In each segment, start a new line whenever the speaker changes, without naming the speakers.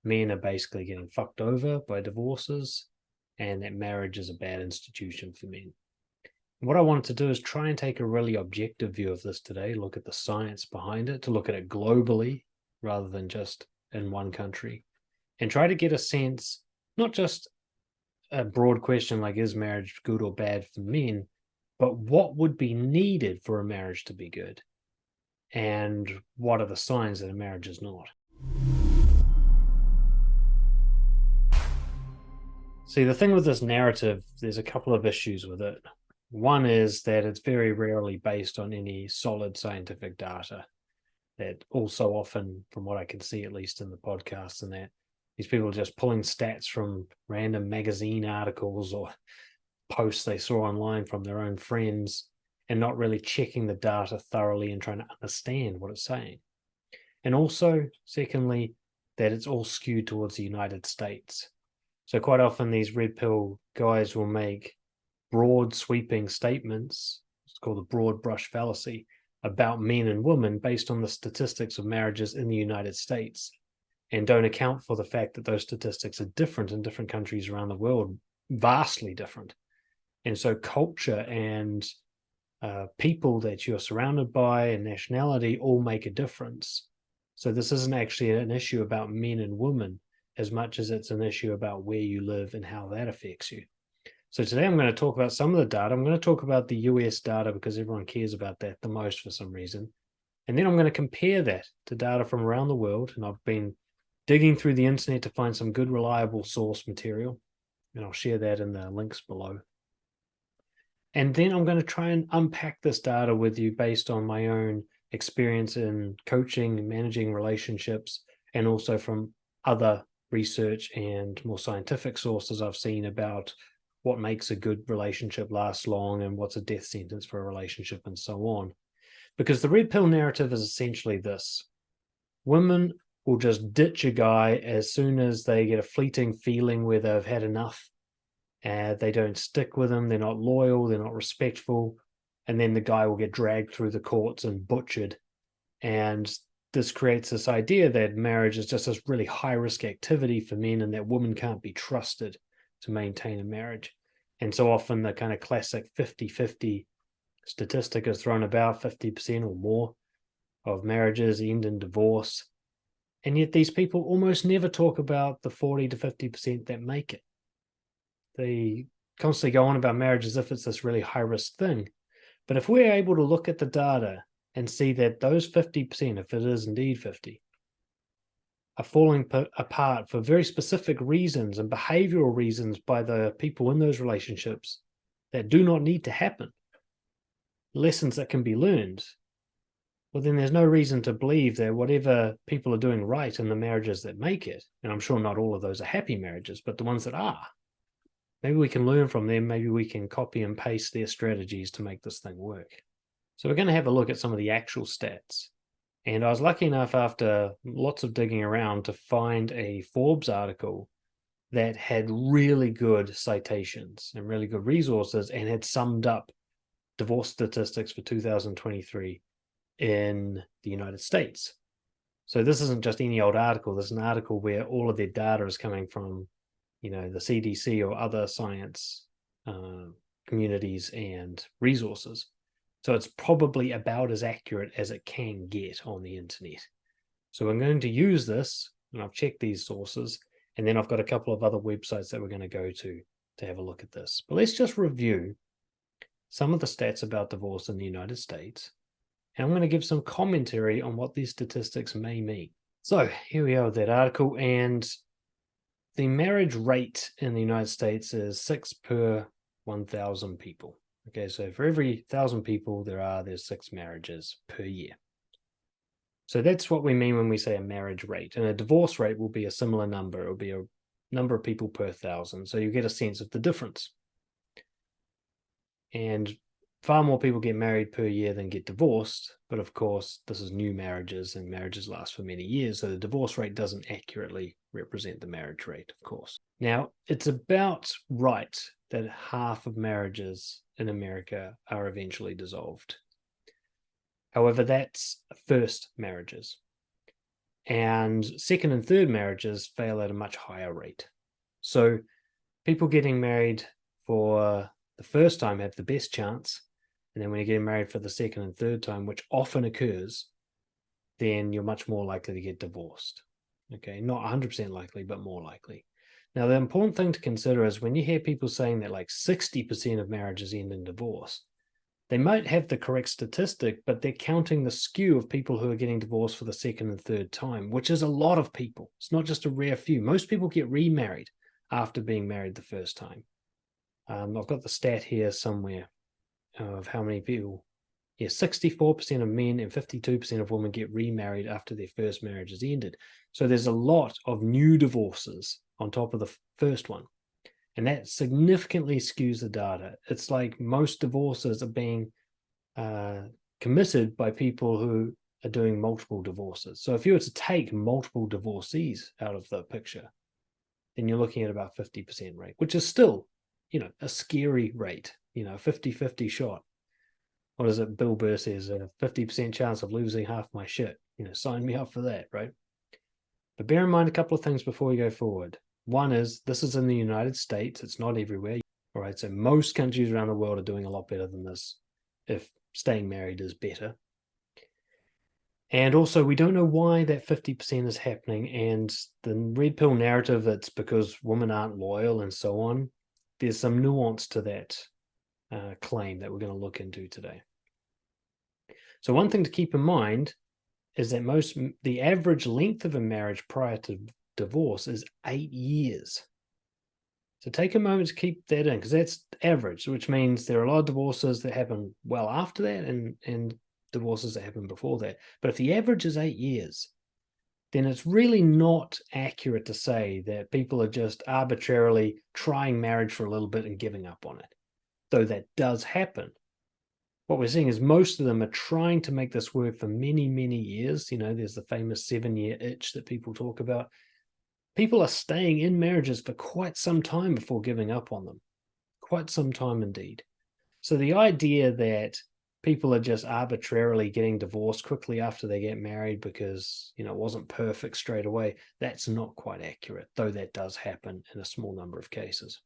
men are basically getting fucked over by divorces, and that marriage is a bad institution for men. What I wanted to do is try and take a really objective view of this today, look at the science behind it, to look at it globally rather than just in one country, and try to get a sense, not just a broad question like, is marriage good or bad for men, but what would be needed for a marriage to be good? And what are the signs that a marriage is not? See, the thing with this narrative, there's a couple of issues with it. One is that it's very rarely based on any solid scientific data. That also often, from what I can see, at least in the podcast, and that these people are just pulling stats from random magazine articles or posts they saw online from their own friends and not really checking the data thoroughly and trying to understand what it's saying. And also, secondly, that it's all skewed towards the United States. So quite often these red pill guys will make broad sweeping statements, it's called the broad brush fallacy, about men and women based on the statistics of marriages in the United States, and don't account for the fact that those statistics are different in different countries around the world, vastly different. And so culture and people that you're surrounded by and nationality all make a difference. So this isn't actually an issue about men and women as much as it's an issue about where you live and how that affects you. So today I'm going to talk about some of the data. I'm going to talk about the US data because everyone cares about that the most for some reason. And then I'm going to compare that to data from around the world. And I've been digging through the internet to find some good, reliable source material. And I'll share that in the links below. And then I'm going to try and unpack this data with you based on my own experience in coaching and managing relationships, and also from other research and more scientific sources I've seen about what makes a good relationship last long and what's a death sentence for a relationship and so on. Because the red pill narrative is essentially this: women will just ditch a guy as soon as they get a fleeting feeling where they've had enough. They don't stick with him, they're not loyal, they're not respectful, and then the guy will get dragged through the courts and butchered. And this creates this idea that marriage is just this really high-risk activity for men, and that women can't be trusted to maintain a marriage. And so often the kind of classic 50-50 statistic is thrown about, 50% or more of marriages end in divorce. And yet these people almost never talk about the 40 to 50% that make it. They constantly go on about marriage as if it's this really high-risk thing. But if we're able to look at the data and see that those 50%, if it is indeed 50, are falling apart for very specific reasons and behavioral reasons by the people in those relationships that do not need to happen, lessons that can be learned, well, then there's no reason to believe that whatever people are doing right in the marriages that make it, and I'm sure not all of those are happy marriages, but the ones that are, maybe we can learn from them, maybe we can copy and paste their strategies to make this thing work. So we're going to have a look at some of the actual stats. And I was lucky enough, after lots of digging around, to find a Forbes article that had really good citations and really good resources and had summed up divorce statistics for 2023 in the United States. So this isn't just any old article. This is an article where all of their data is coming from, the CDC or other science communities and resources. So it's probably about as accurate as it can get on the internet. So I'm going to use this, and I've checked these sources, and then I've got a couple of other websites that we're going to go to have a look at this. But let's just review some of the stats about divorce in the United States, and I'm going to give some commentary on what these statistics may mean. So here we are with that article, and the marriage rate in the United States is 6 per 1,000 people. Okay, so for every 1,000 people there's 6 marriages per year. So that's what we mean when we say a marriage rate. And a divorce rate will be a similar number. It will be a number of people per 1,000. So you get a sense of the difference. And far more people get married per year than get divorced. But of course, this is new marriages, and marriages last for many years. So the divorce rate doesn't accurately represent the marriage rate, of course. Now, it's about right that half of marriages in America are eventually dissolved. However, that's first marriages. And second and third marriages fail at a much higher rate. So people getting married for the first time have the best chance. And then when you're getting married for the second and third time, which often occurs, then you're much more likely to get divorced. Okay, not 100% likely, but more likely. Now, the important thing to consider is when you hear people saying that like 60% of marriages end in divorce, they might have the correct statistic, but they're counting the skew of people who are getting divorced for the second and third time, which is a lot of people. It's not just a rare few. Most people get remarried after being married the first time. I've got the stat here somewhere of how many people. Yeah, 64% of men and 52% of women get remarried after their first marriage has ended. So there's a lot of new divorces on top of the first one. And that significantly skews the data. It's like most divorces are being committed by people who are doing multiple divorces. So if you were to take multiple divorcees out of the picture, then you're looking at about 50% rate, which is still, a scary rate, 50-50 shot. What is it? Bill Burr says a 50% chance of losing half my shit. Sign me up for that, right? But bear in mind a couple of things before we go forward. One is this is in the United States. It's not everywhere. All right. So most countries around the world are doing a lot better than this if staying married is better. And also, we don't know why that 50% is happening. And the red pill narrative, it's because women aren't loyal and so on. There's some nuance to that claim that we're going to look into today. So one thing to keep in mind is that the average length of a marriage prior to divorce is 8 years. So take a moment to keep that in, because that's average, which means there are a lot of divorces that happen well after that and divorces that happen before that. But if the average is 8 years, then it's really not accurate to say that people are just arbitrarily trying marriage for a little bit and giving up on it, though that does happen. What we're seeing is most of them are trying to make this work for many, many years. There's the famous 7-year itch that people talk about. People are staying in marriages for quite some time before giving up on them. Quite some time indeed. So the idea that people are just arbitrarily getting divorced quickly after they get married because, it wasn't perfect straight away, that's not quite accurate, though that does happen in a small number of cases.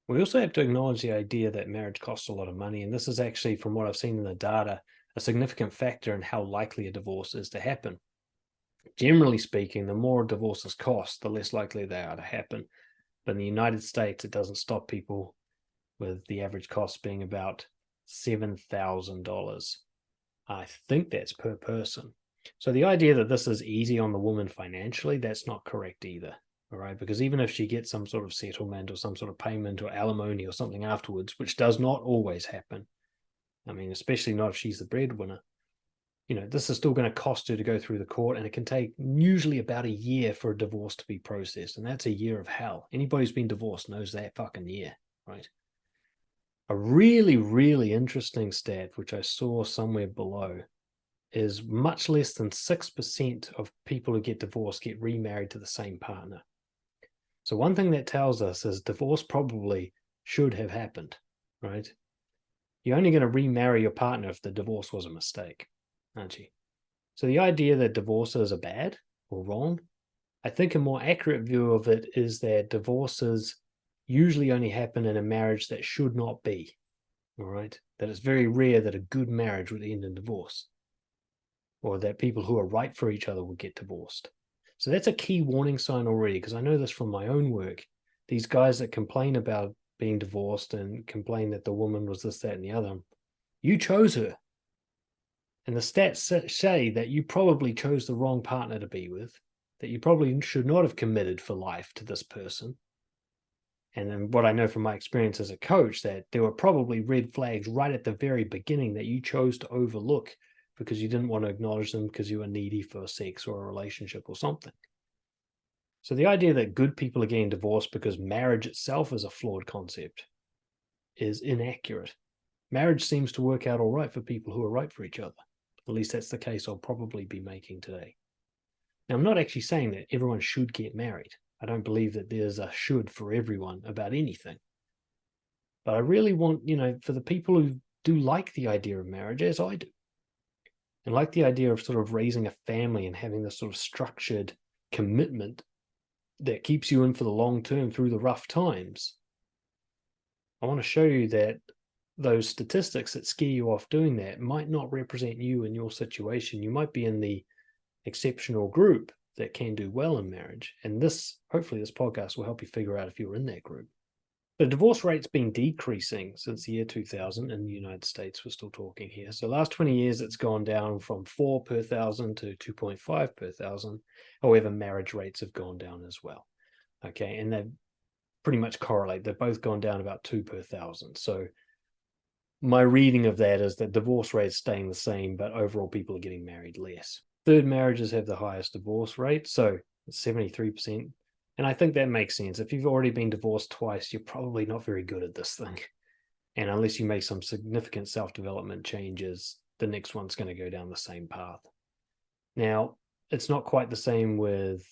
We also have to acknowledge the idea that marriage costs a lot of money, and this is actually, from what I've seen in the data, a significant factor in how likely a divorce is to happen. Generally speaking, the more divorces cost, the less likely they are to happen. But in the United States, it doesn't stop people with the average cost being about $7,000. I think that's per person. So the idea that this is easy on the woman financially, that's not correct either. All right, because even if she gets some sort of settlement or some sort of payment or alimony or something afterwards, which does not always happen, especially not if she's the breadwinner, this is still going to cost her to go through the court, and it can take usually about a year for a divorce to be processed, and that's a year of hell. Anybody who's been divorced knows that fucking year, right? A really, really interesting stat, which I saw somewhere below, is much less than 6% of people who get divorced get remarried to the same partner. So one thing that tells us is divorce probably should have happened, right? You're only going to remarry your partner if the divorce was a mistake, aren't you? So the idea that divorces are bad or wrong, I think a more accurate view of it is that divorces usually only happen in a marriage that should not be, all right? That it's very rare that a good marriage would end in divorce, or that people who are right for each other would get divorced. So that's a key warning sign already, because I know this from my own work. These guys that complain about being divorced and complain that the woman was this, that, and the other, you chose her. And the stats say that you probably chose the wrong partner to be with, that you probably should not have committed for life to this person. And then what I know from my experience as a coach, that there were probably red flags right at the very beginning that you chose to overlook because you didn't want to acknowledge them because you were needy for sex or a relationship or something. So the idea that good people are getting divorced because marriage itself is a flawed concept is inaccurate. Marriage seems to work out all right for people who are right for each other. At least that's the case I'll probably be making today. Now, I'm not actually saying that everyone should get married. I don't believe that there's a should for everyone about anything. But I really want, for the people who do like the idea of marriage, as I do, and like the idea of sort of raising a family and having this sort of structured commitment that keeps you in for the long term through the rough times, I want to show you that those statistics that scare you off doing that might not represent you in your situation. You might be in the exceptional group that can do well in marriage. And hopefully this podcast will help you figure out if you're in that group. The divorce rate's been decreasing since the year 2000 in the United States. We're still talking here. So last 20 years, it's gone down from 4 per thousand to 2.5 per thousand. However, marriage rates have gone down as well. Okay, and they pretty much correlate. They've both gone down about 2 per thousand. So my reading of that is that divorce rate's staying the same, but overall people are getting married less. Third marriages have the highest divorce rate, so 73%. And I think that makes sense. If you've already been divorced twice, you're probably not very good at this thing. And unless you make some significant self-development changes, the next one's going to go down the same path. Now, it's not quite the same with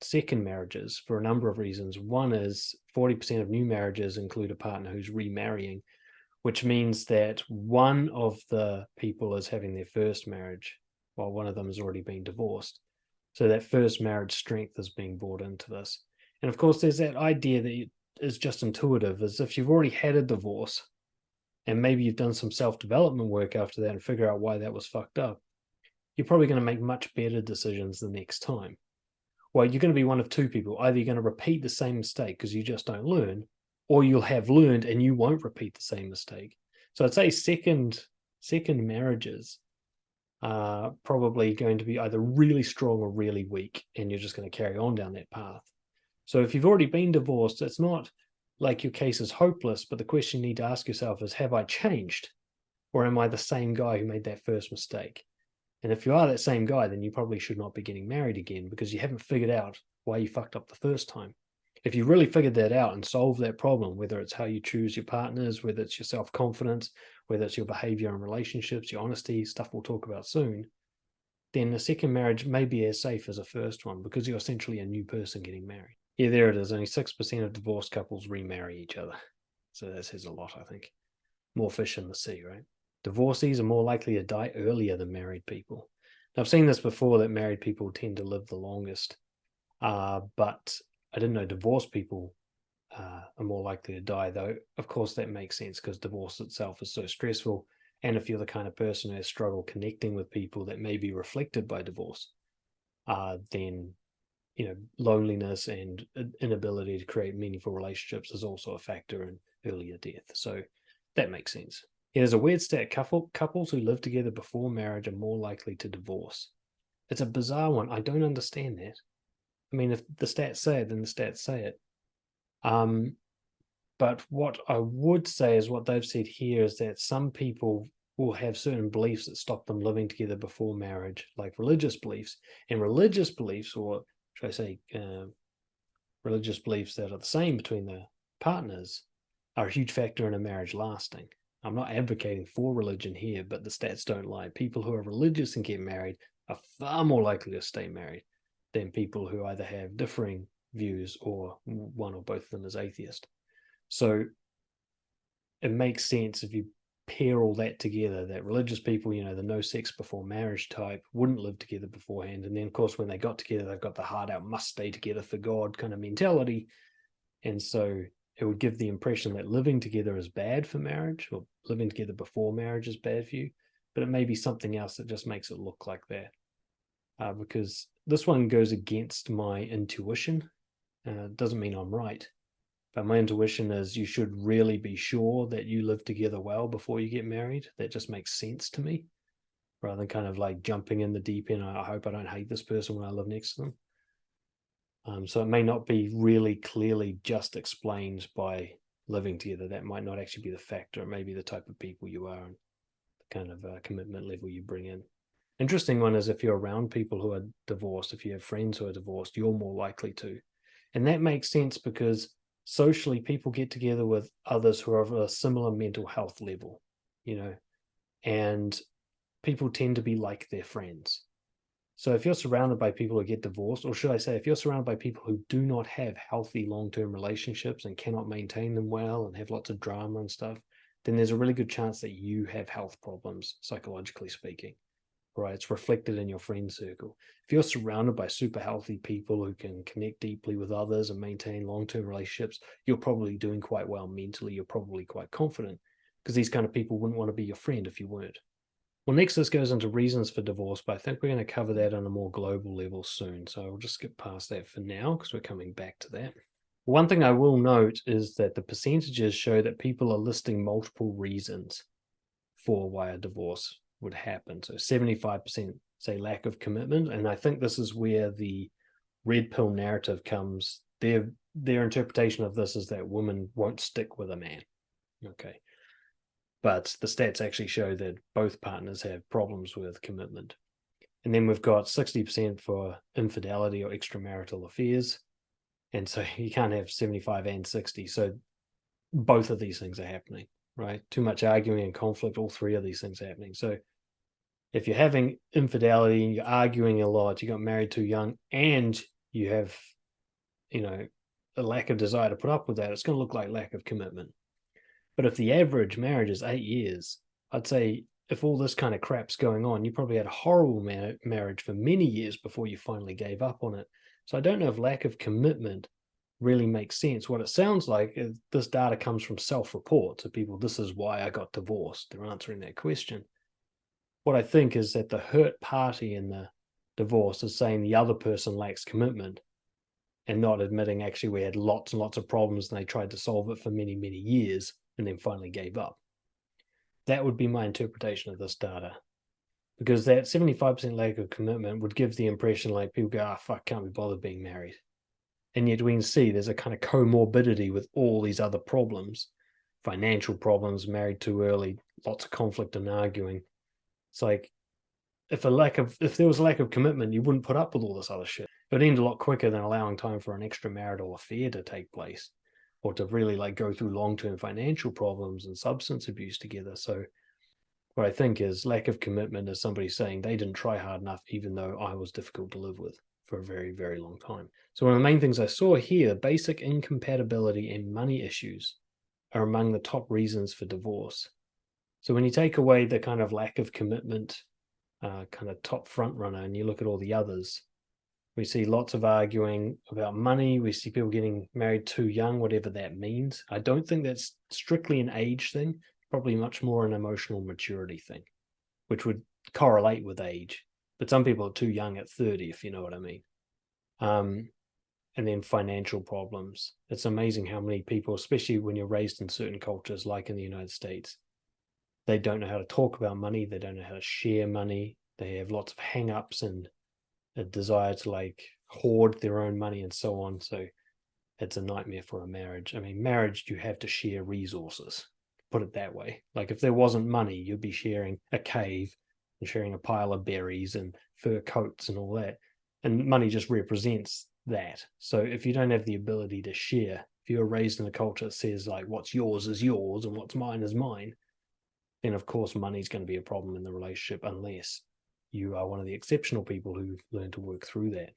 second marriages for a number of reasons. One is 40% of new marriages include a partner who's remarrying, which means that one of the people is having their first marriage while one of them has already been divorced. So that first marriage strength is being brought into this. And of course, there's that idea that is just intuitive, as if you've already had a divorce and maybe you've done some self-development work after that and figure out why that was fucked up, you're probably going to make much better decisions the next time. Well, you're going to be one of two people. Either you're going to repeat the same mistake because you just don't learn, or you'll have learned and you won't repeat the same mistake. So I'd say second marriages are probably going to be either really strong or really weak, and you're just going to carry on down that path. So if you've already been divorced, it's not like your case is hopeless, but the question you need to ask yourself is, have I changed? Or am I the same guy who made that first mistake? And if you are that same guy, then you probably should not be getting married again because you haven't figured out why you fucked up the first time. If you really figured that out and solved that problem, whether it's how you choose your partners, whether it's your self-confidence, whether it's your behavior in relationships, your honesty, stuff we'll talk about soon, then a second marriage may be as safe as a first one because you're essentially a new person getting married. Yeah, there it is. Only 6% of divorced couples remarry each other. So that says a lot, I think. More fish in the sea, right? Divorcees are more likely to die earlier than married people. Now, I've seen this before, that married people tend to live the longest, but I didn't know divorced people are more likely to die, though. Of course, that makes sense because divorce itself is so stressful. And if you're the kind of person who has struggled connecting with people that may be reflected by divorce, then loneliness and inability to create meaningful relationships is also a factor in earlier death. So that makes sense. There's a weird stat. Couples who live together before marriage are more likely to divorce. It's a bizarre one. I don't understand that. I mean, if the stats say it, then the stats say it. But what I would say is what they've said here is that some people will have certain beliefs that stop them living together before marriage, like religious beliefs. And religious beliefs, or should I say religious beliefs that are the same between the partners, are a huge factor in a marriage lasting. I'm not advocating for religion here, but the stats don't lie. People who are religious and get married are far more likely to stay married than people who either have differing views or one or both of them is atheist. So it makes sense if you pair all that together, that religious people, the no sex before marriage type, wouldn't live together beforehand. And then, of course, when they got together, they've got the hard out, must stay together for God kind of mentality. And so it would give the impression that living together is bad for marriage, or living together before marriage is bad for you. But it may be something else that just makes it look like that. Because this one goes against my intuition. Doesn't mean I'm right. But my intuition is you should really be sure that you live together well before you get married. That just makes sense to me, rather than kind of like jumping in the deep end. I hope I don't hate this person when I live next to them. So it may not be really clearly just explained by living together. That might not actually be the factor. It may be the type of people you are and the kind of commitment level you bring in. Interesting one is if you're around people who are divorced, if you have friends who are divorced, you're more likely to. And that makes sense because socially people get together with others who are of a similar mental health level, and people tend to be like their friends. So if you're surrounded by people who get divorced, or should I say, if you're surrounded by people who do not have healthy long-term relationships and cannot maintain them well and have lots of drama and stuff, then there's a really good chance that you have health problems, psychologically speaking, right? It's reflected in your friend circle. If you're surrounded by super healthy people who can connect deeply with others and maintain long-term relationships, you're probably doing quite well mentally. You're probably quite confident, because these kind of people wouldn't want to be your friend if you weren't. Well, next this goes into reasons for divorce, but I think we're going to cover that on a more global level soon. So I'll just skip past that for now because we're coming back to that. One thing I will note is that the percentages show that people are listing multiple reasons for why a divorce would happen. So 75% say lack of commitment. And I think this is where the red pill narrative comes. Their interpretation of this is that women won't stick with a man. Okay. But the stats actually show that both partners have problems with commitment. And then we've got 60% for infidelity or extramarital affairs. And so you can't have 75 and 60. So both of these things are happening, right? Too much arguing and conflict, all three of these things are happening. So if you're having infidelity and you're arguing a lot, you got married too young, and you have, a lack of desire to put up with that, it's going to look like lack of commitment. But if the average marriage is 8 years, I'd say if all this kind of crap's going on, you probably had a horrible marriage for many years before you finally gave up on it. So I don't know if lack of commitment really makes sense. What it sounds like is this data comes from self-report. So people, this is why I got divorced. They're answering that question. What I think is that the hurt party in the divorce is saying the other person lacks commitment and not admitting actually we had lots and lots of problems and they tried to solve it for many, many years and then finally gave up. That would be my interpretation of this data. Because that 75% lack of commitment would give the impression like people go, fuck, can't be bothered being married. And yet we can see there's a kind of comorbidity with all these other problems, financial problems, married too early, lots of conflict and arguing. It's like, if there was a lack of commitment, you wouldn't put up with all this other shit. It would end a lot quicker than allowing time for an extramarital affair to take place, or to really go through long-term financial problems and substance abuse together. So what I think is lack of commitment is somebody saying they didn't try hard enough, even though I was difficult to live with for a very, very long time. So one of the main things I saw here, basic incompatibility and money issues are among the top reasons for divorce. So when you take away the kind of lack of commitment, kind of top front runner, and you look at all the others, we see lots of arguing about money. We see people getting married too young, whatever that means. I don't think that's strictly an age thing, probably much more an emotional maturity thing, which would correlate with age. But some people are too young at 30, if you know what I mean. And then financial problems. It's amazing how many people, especially when you're raised in certain cultures, like in the United States, they don't know how to talk about money. They don't know how to share money. They have lots of hang-ups and a desire to hoard their own money and so on. So it's a nightmare for a marriage. I mean, marriage, you have to share resources, put it that way. Like if there wasn't money, you'd be sharing a cave and sharing a pile of berries and fur coats and all that. And money just represents that. So if you don't have the ability to share, if you're raised in a culture that says what's yours is yours and what's mine is mine, then of course money's going to be a problem in the relationship unless you are one of the exceptional people who've learned to work through that.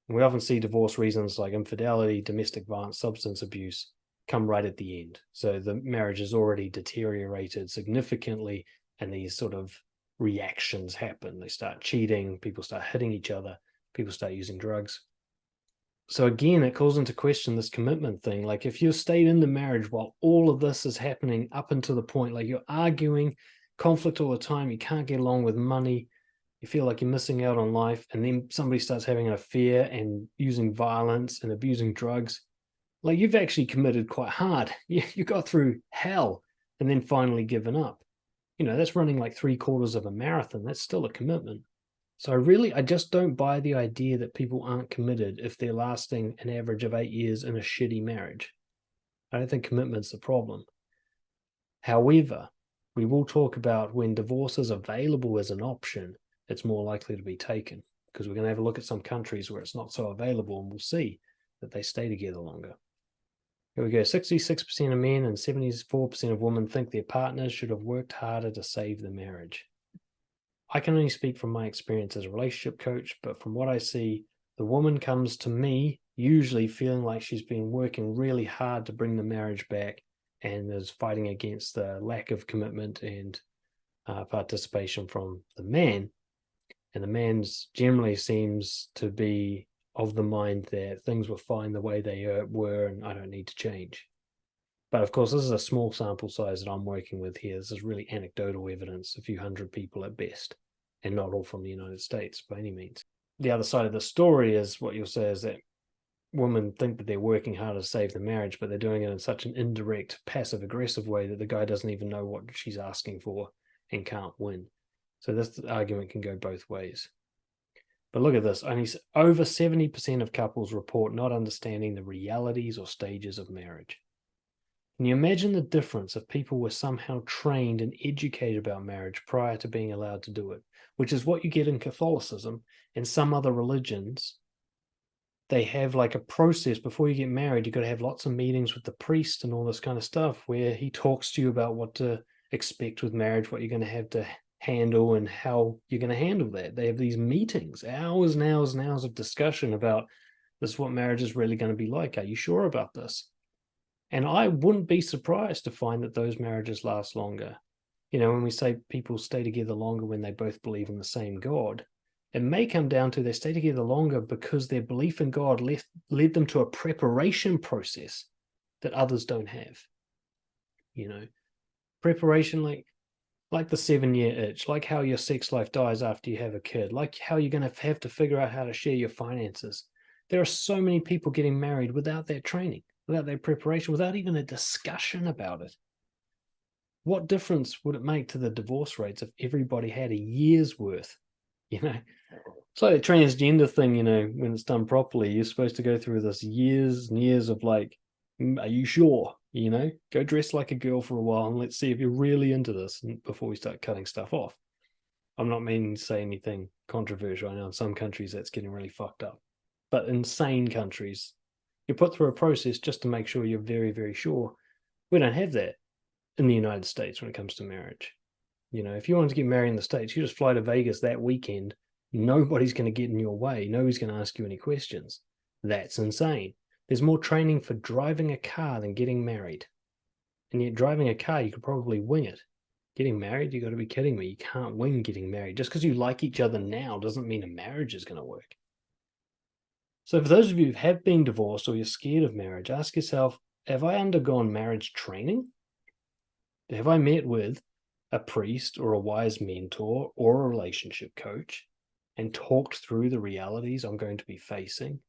And we often see divorce reasons like infidelity, domestic violence, substance abuse come right at the end. So the marriage has already deteriorated significantly, and these sort of reactions happen. They start cheating, people start hitting each other, people start using drugs. So again, it calls into question this commitment thing. Like if you stayed in the marriage while all of this is happening up until the point, you're arguing, conflict all the time, you can't get along with money, you feel like you're missing out on life, and then somebody starts having an affair and using violence and abusing drugs, you've actually committed quite hard. You got through hell and then finally given up. That's running 3/4 of a marathon. That's still a commitment. So I just don't buy the idea that people aren't committed if they're lasting an average of 8 years in a shitty marriage. I don't think commitment's the problem. However, we will talk about when divorce is available as an option, it's more likely to be taken, because we're going to have a look at some countries where it's not so available, and we'll see that they stay together longer. Here we go. 66% of men and 74% of women think their partners should have worked harder to save the marriage. I can only speak from my experience as a relationship coach, but from what I see, the woman comes to me usually feeling like she's been working really hard to bring the marriage back, and is fighting against the lack of commitment and participation from the man. And the man generally seems to be of the mind that things were fine the way they were, and I don't need to change. But of course, this is a small sample size that I'm working with here. This is really anecdotal evidence, a few hundred people at best, and not all from the United States by any means. The other side of the story is what you'll say is that women think that they're working hard to save the marriage, but they're doing it in such an indirect, passive-aggressive way that the guy doesn't even know what she's asking for and can't win. So this argument can go both ways. But look at this. Only over 70% of couples report not understanding the realities or stages of marriage. Can you imagine the difference if people were somehow trained and educated about marriage prior to being allowed to do it, which is what you get in Catholicism and some other religions. They have like a process before you get married. You've got to have lots of meetings with the priest and all this kind of stuff where he talks to you about what to expect with marriage, what you're going to have to handle and how you're going to handle that. They have these meetings, hours and hours and hours of discussion about this is what marriage is really going to be like. Are you sure about this? And I wouldn't be surprised to find that those marriages last longer. You know, when we say people stay together longer when they both believe in the same God, it may come down to they stay together longer because their belief in God led them to a preparation process that others don't have. You know, preparation like the 7-year itch, like how your sex life dies after you have a kid, like how you're going to have to figure out how to share your finances. There are so many people getting married without that training, without that preparation, without even a discussion about it. What difference would it make to the divorce rates if everybody had a year's worth? You know, it's like a transgender thing, you know, when it's done properly, you're supposed to go through this years and years of like, are you sure? You know, go dress like a girl for a while and let's see if you're really into this before we start cutting stuff off. I'm not meaning to say anything controversial. I know in some countries that's getting really fucked up. But in sane countries, you're put through a process just to make sure you're very, very sure. We don't have that in the United States when it comes to marriage. You know, if you want to get married in the States, you just fly to Vegas that weekend. Nobody's going to get in your way. Nobody's going to ask you any questions. That's insane. There's more training for driving a car than getting married. And yet driving a car, you could probably wing it. Getting married, you got to be kidding me. You can't wing getting married. Just because you like each other now doesn't mean a marriage is going to work. So for those of you who have been divorced or you're scared of marriage, ask yourself, have I undergone marriage training? Have I met with a priest or a wise mentor or a relationship coach and talked through the realities I'm going to be facing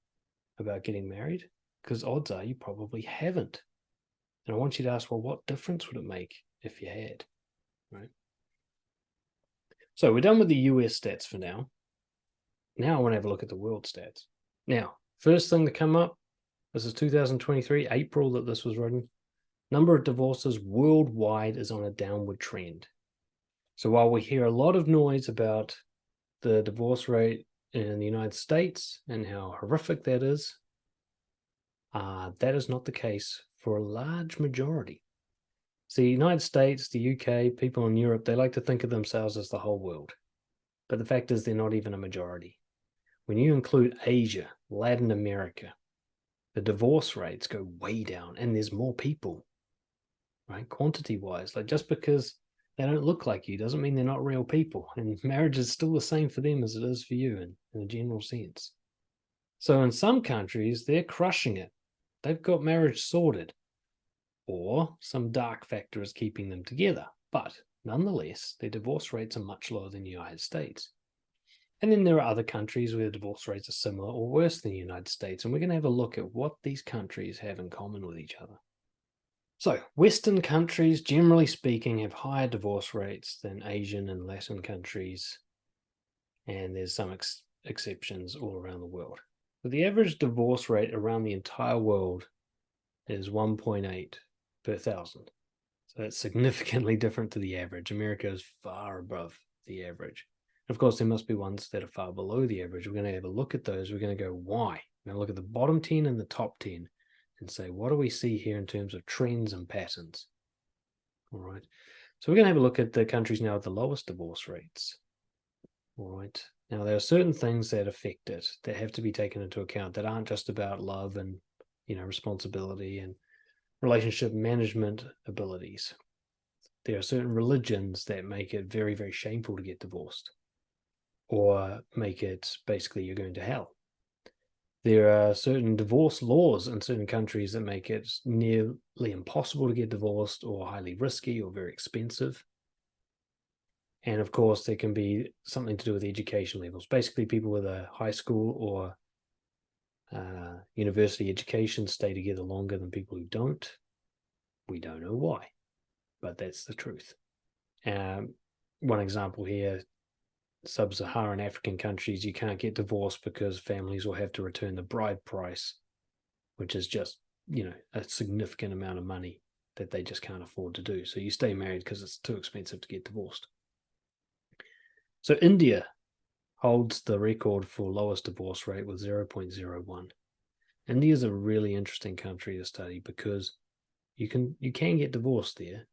about getting married? Because odds are you probably haven't. And I want you to ask, well, what difference would it make if you had? Right? So we're done with the US stats for now. Now I want to have a look at the world stats. Now, first thing to come up, this is 2023, April that this was written. Number of divorces worldwide is on a downward trend. So while we hear a lot of noise about the divorce rate in the United States and how horrific that is not the case for a large majority. So the United States, the UK, people in Europe, they like to think of themselves as the whole world. But the fact is they're not even a majority. When you include Asia, Latin America, the divorce rates go way down and there's more people, right? Quantity-wise, like just because they don't look like you doesn't mean they're not real people. And marriage is still the same for them as it is for you in a general sense. So in some countries, they're crushing it. They've got marriage sorted. Or some dark factor is keeping them together. But nonetheless, their divorce rates are much lower than the United States. And then there are other countries where the divorce rates are similar or worse than the United States. And we're going to have a look at what these countries have in common with each other. So Western countries, generally speaking, have higher divorce rates than Asian and Latin countries. And there's some exceptions all around the world. But the average divorce rate around the entire world is 1.8 per thousand. So that's significantly different to the average. America is far above the average. Of course, there must be ones that are far below the average. We're going to have a look at those. We're going to go, why? We're going to look at the bottom 10 and the top 10 and say, what do we see here in terms of trends and patterns? All right. So we're going to have a look at the countries now with the lowest divorce rates. All right. Now, there are certain things that affect it that have to be taken into account that aren't just about love and, responsibility and relationship management abilities. There are certain religions that make it very, very shameful to get divorced, or make it basically you're going to hell. There are certain divorce laws in certain countries that make it nearly impossible to get divorced, or highly risky, or very expensive. And of course, there can be something to do with education levels. Basically, people with a high school or university education stay together longer than people who don't. We don't know why, but that's the truth. One example here, sub-Saharan African countries, you can't get divorced because families will have to return the bride price, which is just, a significant amount of money that they just can't afford to do. So you stay married because it's too expensive to get divorced. So India holds the record for lowest divorce rate with 0.01. India is a really interesting country to study because you can get divorced there.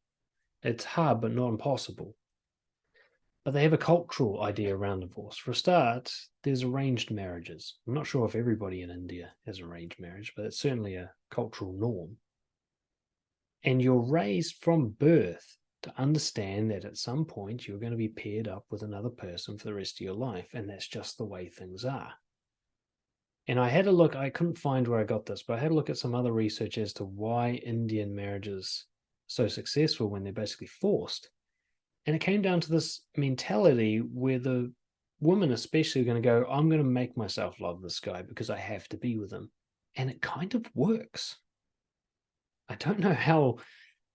It's hard, but not impossible. But they have a cultural idea around divorce. For a start, there's arranged marriages. I'm not sure if everybody in India has arranged marriage, but it's certainly a cultural norm. And you're raised from birth to understand that at some point you're going to be paired up with another person for the rest of your life, and that's just the way things are. And I had a look, I couldn't find where I got this, but I had a look at some other research as to why Indian marriages are so successful when they're basically forced. And it came down to this mentality where the women especially are going to go, I'm going to make myself love this guy because I have to be with him. And it kind of works. I don't know how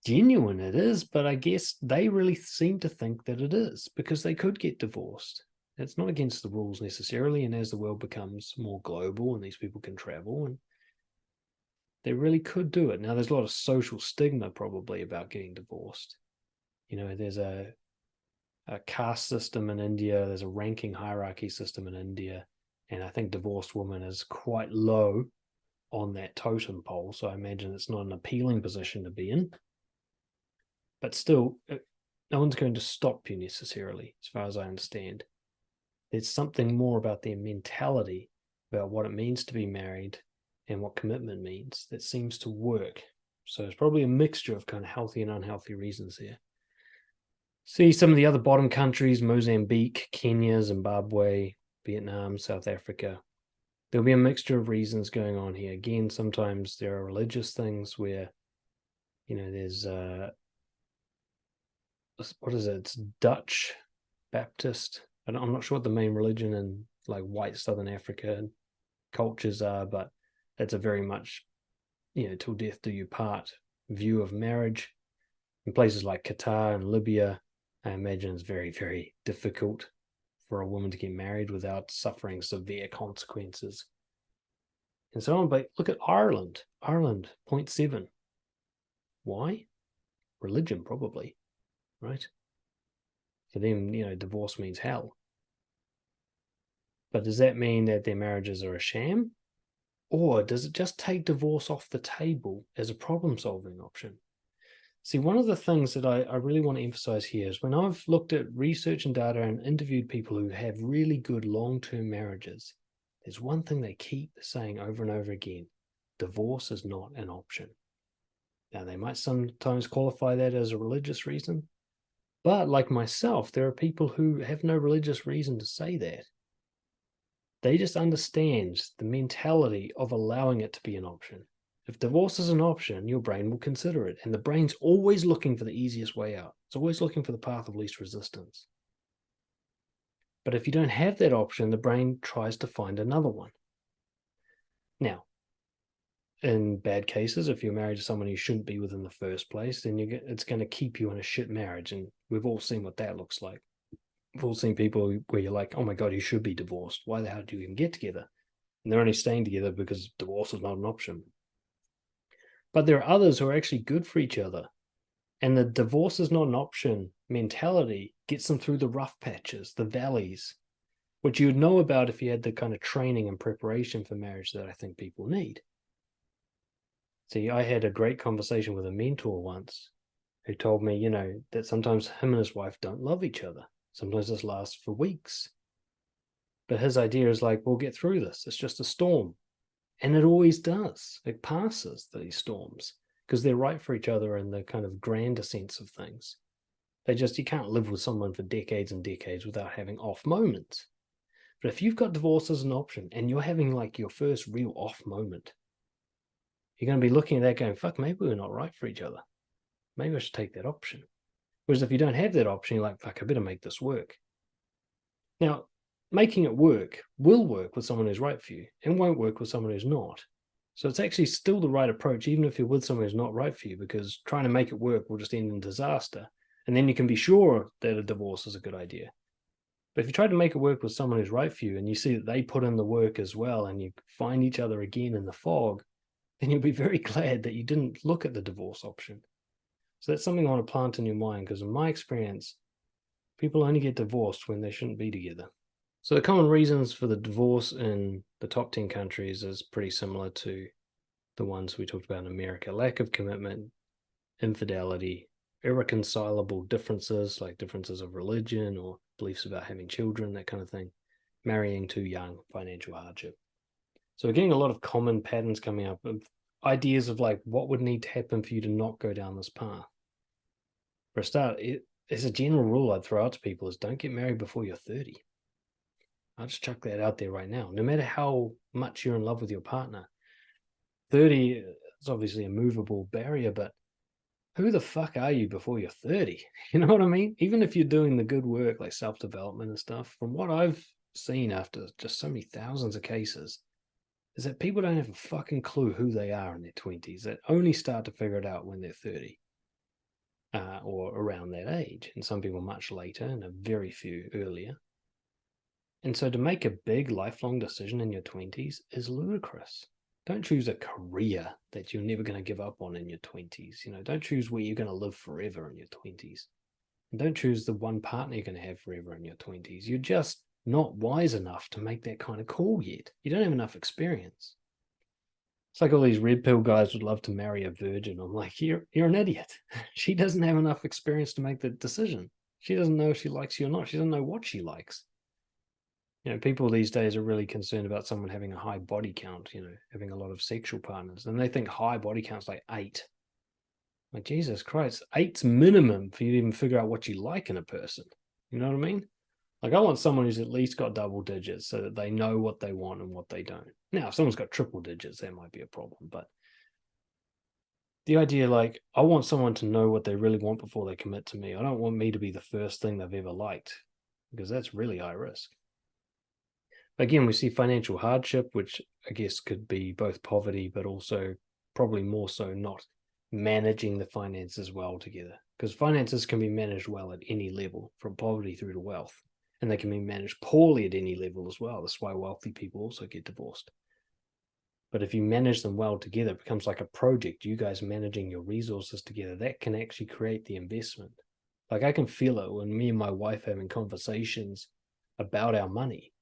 genuine it is, but I guess they really seem to think that it is because they could get divorced. It's not against the rules necessarily. And as the world becomes more global and these people can travel, and they really could do it. Now, there's a lot of social stigma probably about getting divorced. There's a caste system in India. There's a ranking hierarchy system in India. And I think divorced woman is quite low on that totem pole. So I imagine it's not an appealing position to be in. But still, no one's going to stop you necessarily, as far as I understand. There's something more about their mentality, about what it means to be married and what commitment means, that seems to work. So it's probably a mixture of kind of healthy and unhealthy reasons here. See some of the other bottom countries: Mozambique, Kenya, Zimbabwe, Vietnam, South Africa. There'll be a mixture of reasons going on here. Again, sometimes there are religious things where, there's what is it? It's Dutch Baptist. I'm not sure what the main religion in like white Southern Africa cultures are, but that's a very much, till death do you part view of marriage. In places like Qatar and Libya, I imagine it's very, very difficult for a woman to get married without suffering severe consequences and so on. But look at Ireland. Ireland, 0.7. Why? Religion, probably, right? For them, divorce means hell. But does that mean that their marriages are a sham? Or does it just take divorce off the table as a problem-solving option? See, one of the things that I really want to emphasize here is when I've looked at research and data and interviewed people who have really good long-term marriages, there's one thing they keep saying over and over again: divorce is not an option. Now, they might sometimes qualify that as a religious reason, but like myself, there are people who have no religious reason to say that. They just understand the mentality of allowing it to be an option. If divorce is an option, your brain will consider it. And the brain's always looking for the easiest way out. It's always looking for the path of least resistance. But if you don't have that option, the brain tries to find another one. Now, in bad cases, if you're married to someone you shouldn't be with in the first place, then it's going to keep you in a shit marriage. And we've all seen what that looks like. We've all seen people where you're like, oh my God, you should be divorced. Why the hell do you even get together? And they're only staying together because divorce is not an option. But there are others who are actually good for each other. And the divorce is not an option mentality gets them through the rough patches, the valleys, which you would know about if you had the kind of training and preparation for marriage that I think people need. See, I had a great conversation with a mentor once who told me, that sometimes him and his wife don't love each other. Sometimes this lasts for weeks. But his idea is like, we'll get through this. It's just a storm. And it always does. It passes, these storms, because they're right for each other in the kind of grander sense of things. You can't live with someone for decades and decades without having off moments. But if you've got divorce as an option and you're having like your first real off moment, you're going to be looking at that going, fuck, maybe we're not right for each other. Maybe I should take that option. Whereas if you don't have that option, you're like, fuck, I better make this work. Now, making it work will work with someone who's right for you and won't work with someone who's not. So it's actually still the right approach, even if you're with someone who's not right for you, because trying to make it work will just end in disaster. And then you can be sure that a divorce is a good idea. But if you try to make it work with someone who's right for you and you see that they put in the work as well and you find each other again in the fog, then you'll be very glad that you didn't look at the divorce option. So that's something I want to plant in your mind, because in my experience, people only get divorced when they shouldn't be together. So the common reasons for the divorce in the top 10 countries is pretty similar to the ones we talked about in America. Lack of commitment, infidelity, irreconcilable differences, like differences of religion or beliefs about having children, that kind of thing. Marrying too young, financial hardship. So we're getting a lot of common patterns coming up of ideas of like what would need to happen for you to not go down this path. For a start, as a general rule I'd throw out to people is don't get married before you're 30. I'll just chuck that out there right now. No matter how much you're in love with your partner, 30 is obviously a movable barrier, but who the fuck are you before you're 30? You know what I mean? Even if you're doing the good work like self-development and stuff, from what I've seen after just so many thousands of cases, is that people don't have a fucking clue who they are in their 20s. They only start to figure it out when they're 30 or around that age. And some people much later and a very few earlier. And so to make a big lifelong decision in your 20s is ludicrous. Don't choose a career that you're never going to give up on in your 20s. You know, don't choose where you're going to live forever in your 20s. And don't choose the one partner you're going to have forever in your 20s. You're just not wise enough to make that kind of call yet. You don't have enough experience. It's like all these red pill guys would love to marry a virgin. I'm like, you're an idiot. She doesn't have enough experience to make the decision. She doesn't know if she likes you or not. She doesn't know what she likes. You know, people these days are really concerned about someone having a high body count, you know, having a lot of sexual partners. And they think high body count's like 8. Like, Jesus Christ, 8's minimum for you to even figure out what you like in a person. You know what I mean? Like, I want someone who's at least got double digits so that they know what they want and what they don't. Now, if someone's got triple digits, that might be a problem. But the idea, like, I want someone to know what they really want before they commit to me. I don't want me to be the first thing they've ever liked, because that's really high risk. Again, we see financial hardship, which I guess could be both poverty, but also probably more so not managing the finances well together. Because finances can be managed well at any level, from poverty through to wealth. And they can be managed poorly at any level as well. That's why wealthy people also get divorced. But if you manage them well together, it becomes like a project, you guys managing your resources together. That can actually create the investment. Like, I can feel it when me and my wife having conversations about our money.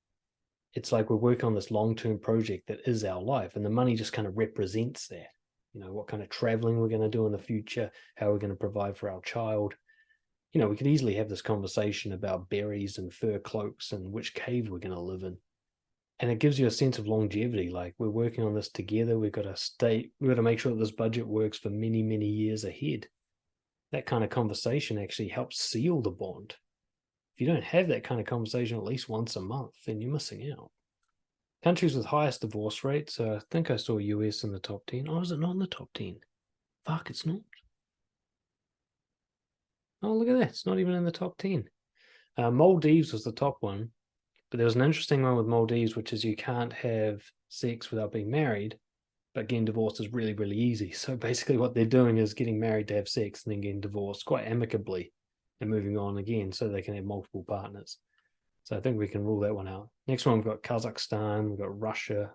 It's like we're working on this long-term project that is our life, and the money just kind of represents that. You know, what kind of traveling we're going to do in the future, how we're going to provide for our child. You know, we could easily have this conversation about berries and fur cloaks and which cave we're going to live in. And it gives you a sense of longevity. Like, we're working on this together. We've got to make sure that this budget works for many, many years ahead. That kind of conversation actually helps seal the bond. If you don't have that kind of conversation at least once a month, then you're missing out. Countries with highest divorce rates, I think I saw US in the top 10. Oh, is it not in the top 10? Fuck, it's not. Oh, look at that. It's not even in the top 10. Maldives was the top one. But there was an interesting one with Maldives, which is you can't have sex without being married, but getting divorced is really, really easy. So basically what they're doing is getting married to have sex and then getting divorced quite amicably and moving on again so they can have multiple partners. So I think we can rule that one out. Next one, we've got Kazakhstan, we've got Russia,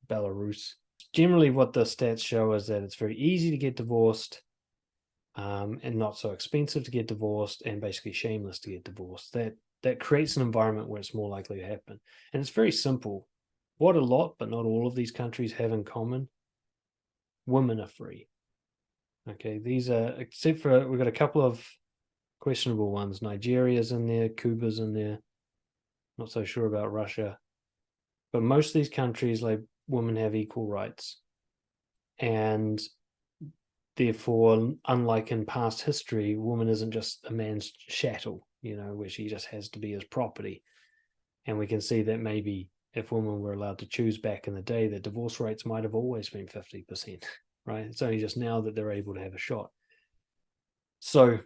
Belarus. Generally what the stats show is that it's very easy to get divorced and not so expensive to get divorced and basically shameless to get divorced. That creates an environment where it's more likely to happen. And it's very simple. What a lot, but not all of these countries have in common, women are free. Okay, these are, except for, we've got a couple of questionable ones. Nigeria's in there, Cuba's in there. Not so sure about Russia. But most of these countries, like, women have equal rights. And Therefore, unlike in past history, woman isn't just a man's chattel, where she just has to be his property. And we can see that maybe if women were allowed to choose back in the day, the divorce rates might have always been 50%, right? It's only just now that they're able to have a shot. So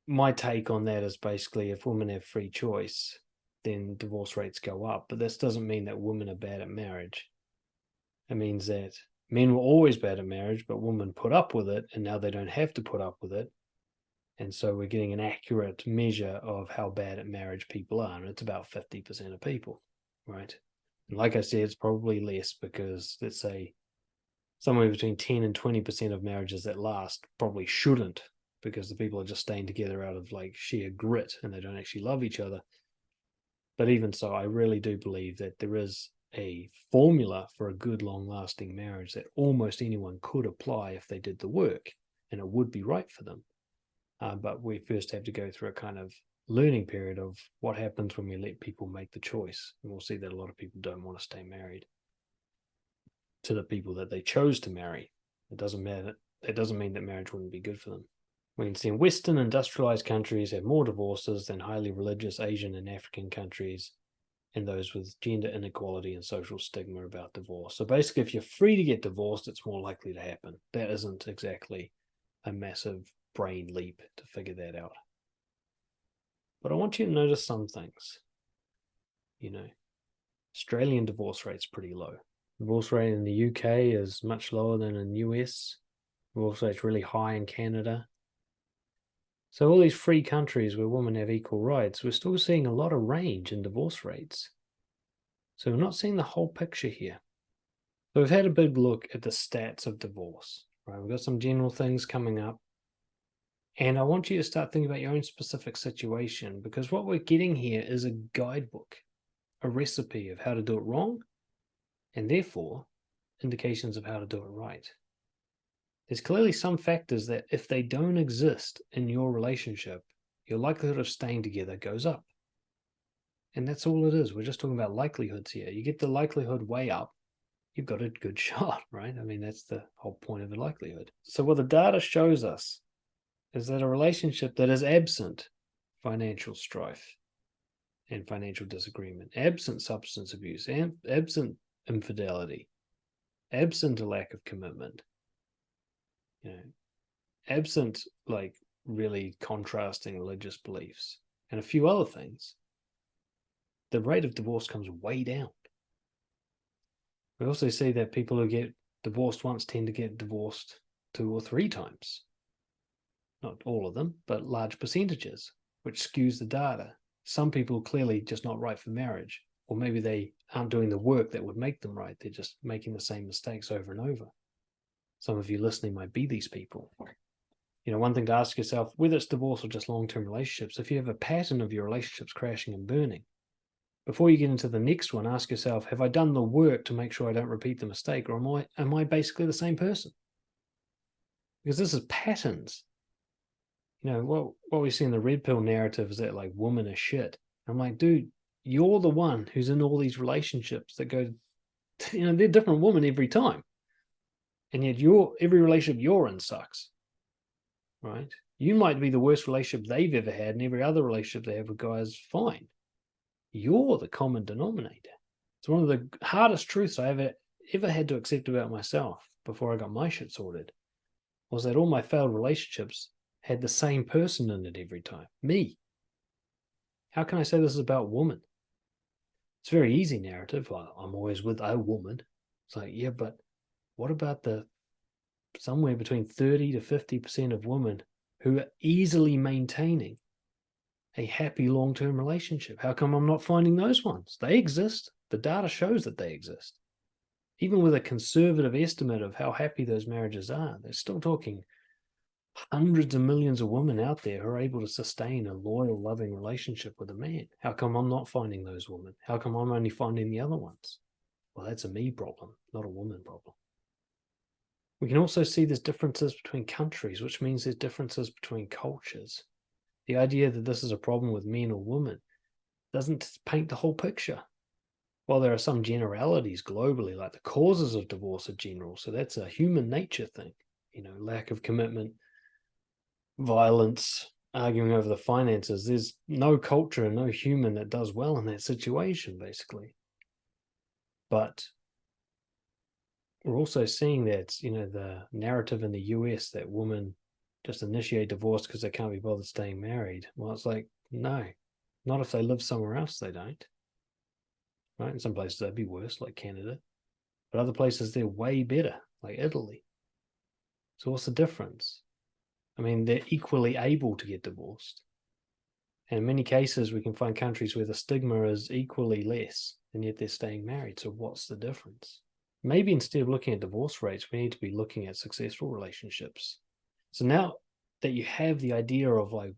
my take on that is basically if women have free choice, then divorce rates go up. But this doesn't mean that women are bad at marriage. It means that men were always bad at marriage, but women put up with it, and now they don't have to put up with it. And so we're getting an accurate measure of how bad at marriage people are. And it's about 50% of people, right? And like I said, it's probably less because, let's say, somewhere between 10 and 20% of marriages that last probably shouldn't, because the people are just staying together out of like sheer grit and they don't actually love each other. But even so, I really do believe that there is a formula for a good, long-lasting marriage that almost anyone could apply if they did the work, and it would be right for them. But we first have to go through a kind of learning period of what happens when we let people make the choice. And we'll see that a lot of people don't want to stay married to the people that they chose to marry. It doesn't matter. It doesn't mean that marriage wouldn't be good for them. We can see in Western industrialized countries have more divorces than highly religious Asian and African countries, and those with gender inequality and social stigma about divorce. So basically, if you're free to get divorced, it's more likely to happen. That isn't exactly a massive brain leap to figure that out. But I want you to notice some things. Australian divorce rate's pretty low. Divorce rate in the UK is much lower than in the US. Divorce rate's really high in Canada. So all these free countries where women have equal rights, we're still seeing a lot of range in divorce rates. So we're not seeing the whole picture here. So we've had a big look at the stats of divorce, right? We've got some general things coming up. And I want you to start thinking about your own specific situation, because what we're getting here is a guidebook, a recipe of how to do it wrong, and therefore indications of how to do it right. There's clearly some factors that if they don't exist in your relationship, your likelihood of staying together goes up. And that's all it is. We're just talking about likelihoods here. You get the likelihood way up, you've got a good shot, right? I mean, that's the whole point of the likelihood. So what the data shows us is that a relationship that is absent financial strife and financial disagreement, absent substance abuse, and absent infidelity, absent a lack of commitment, absent like really contrasting religious beliefs and a few other things, the rate of divorce comes way down. We also see that people who get divorced once tend to get divorced 2 or 3 times. Not all of them, but large percentages, which skews the data. Some people are clearly just not right for marriage, or maybe they aren't doing the work that would make them right. They're just making the same mistakes over and over. Some of you listening might be these people. One thing to ask yourself, whether it's divorce or just long-term relationships, if you have a pattern of your relationships crashing and burning, before you get into the next one, ask yourself, have I done the work to make sure I don't repeat the mistake, or am I basically the same person? Because this is patterns. What we see in the red pill narrative is that like women are shit. I'm like, dude, you're the one who's in all these relationships that go, they're different women every time. And yet every relationship you're in sucks, right? You might be the worst relationship they've ever had, and every other relationship they have with guys is fine. You're the common denominator. It's one of the hardest truths I ever had to accept about myself before I got my shit sorted, was that all my failed relationships had the same person in it every time, me. How can I say this is about women? It's a very easy narrative. Well, I'm always with a woman. It's like, yeah, but what about the somewhere between 30 to 50% of women who are easily maintaining a happy long-term relationship? How come I'm not finding those ones? They exist. The data shows that they exist. Even with a conservative estimate of how happy those marriages are, they're still talking hundreds of millions of women out there who are able to sustain a loyal, loving relationship with a man. How come I'm not finding those women? How come I'm only finding the other ones? Well, that's a me problem, not a woman problem. We can also see there's differences between countries, which means there's differences between cultures. The idea that this is a problem with men or women doesn't paint the whole picture. While there are some generalities globally, like the causes of divorce are general, so that's a human nature thing. lack of commitment, violence, arguing over the finances. There's no culture and no human that does well in that situation, basically. But we're also seeing that, the narrative in the US that women just initiate divorce because they can't be bothered staying married. Well, it's like, no, not if they live somewhere else, they don't. Right? In some places, that'd be worse, like Canada. But other places, they're way better, like Italy. So what's the difference? I mean, they're equally able to get divorced. And in many cases, we can find countries where the stigma is equally less, and yet they're staying married. So what's the difference? Maybe instead of looking at divorce rates, we need to be looking at successful relationships. So now that you have the idea of like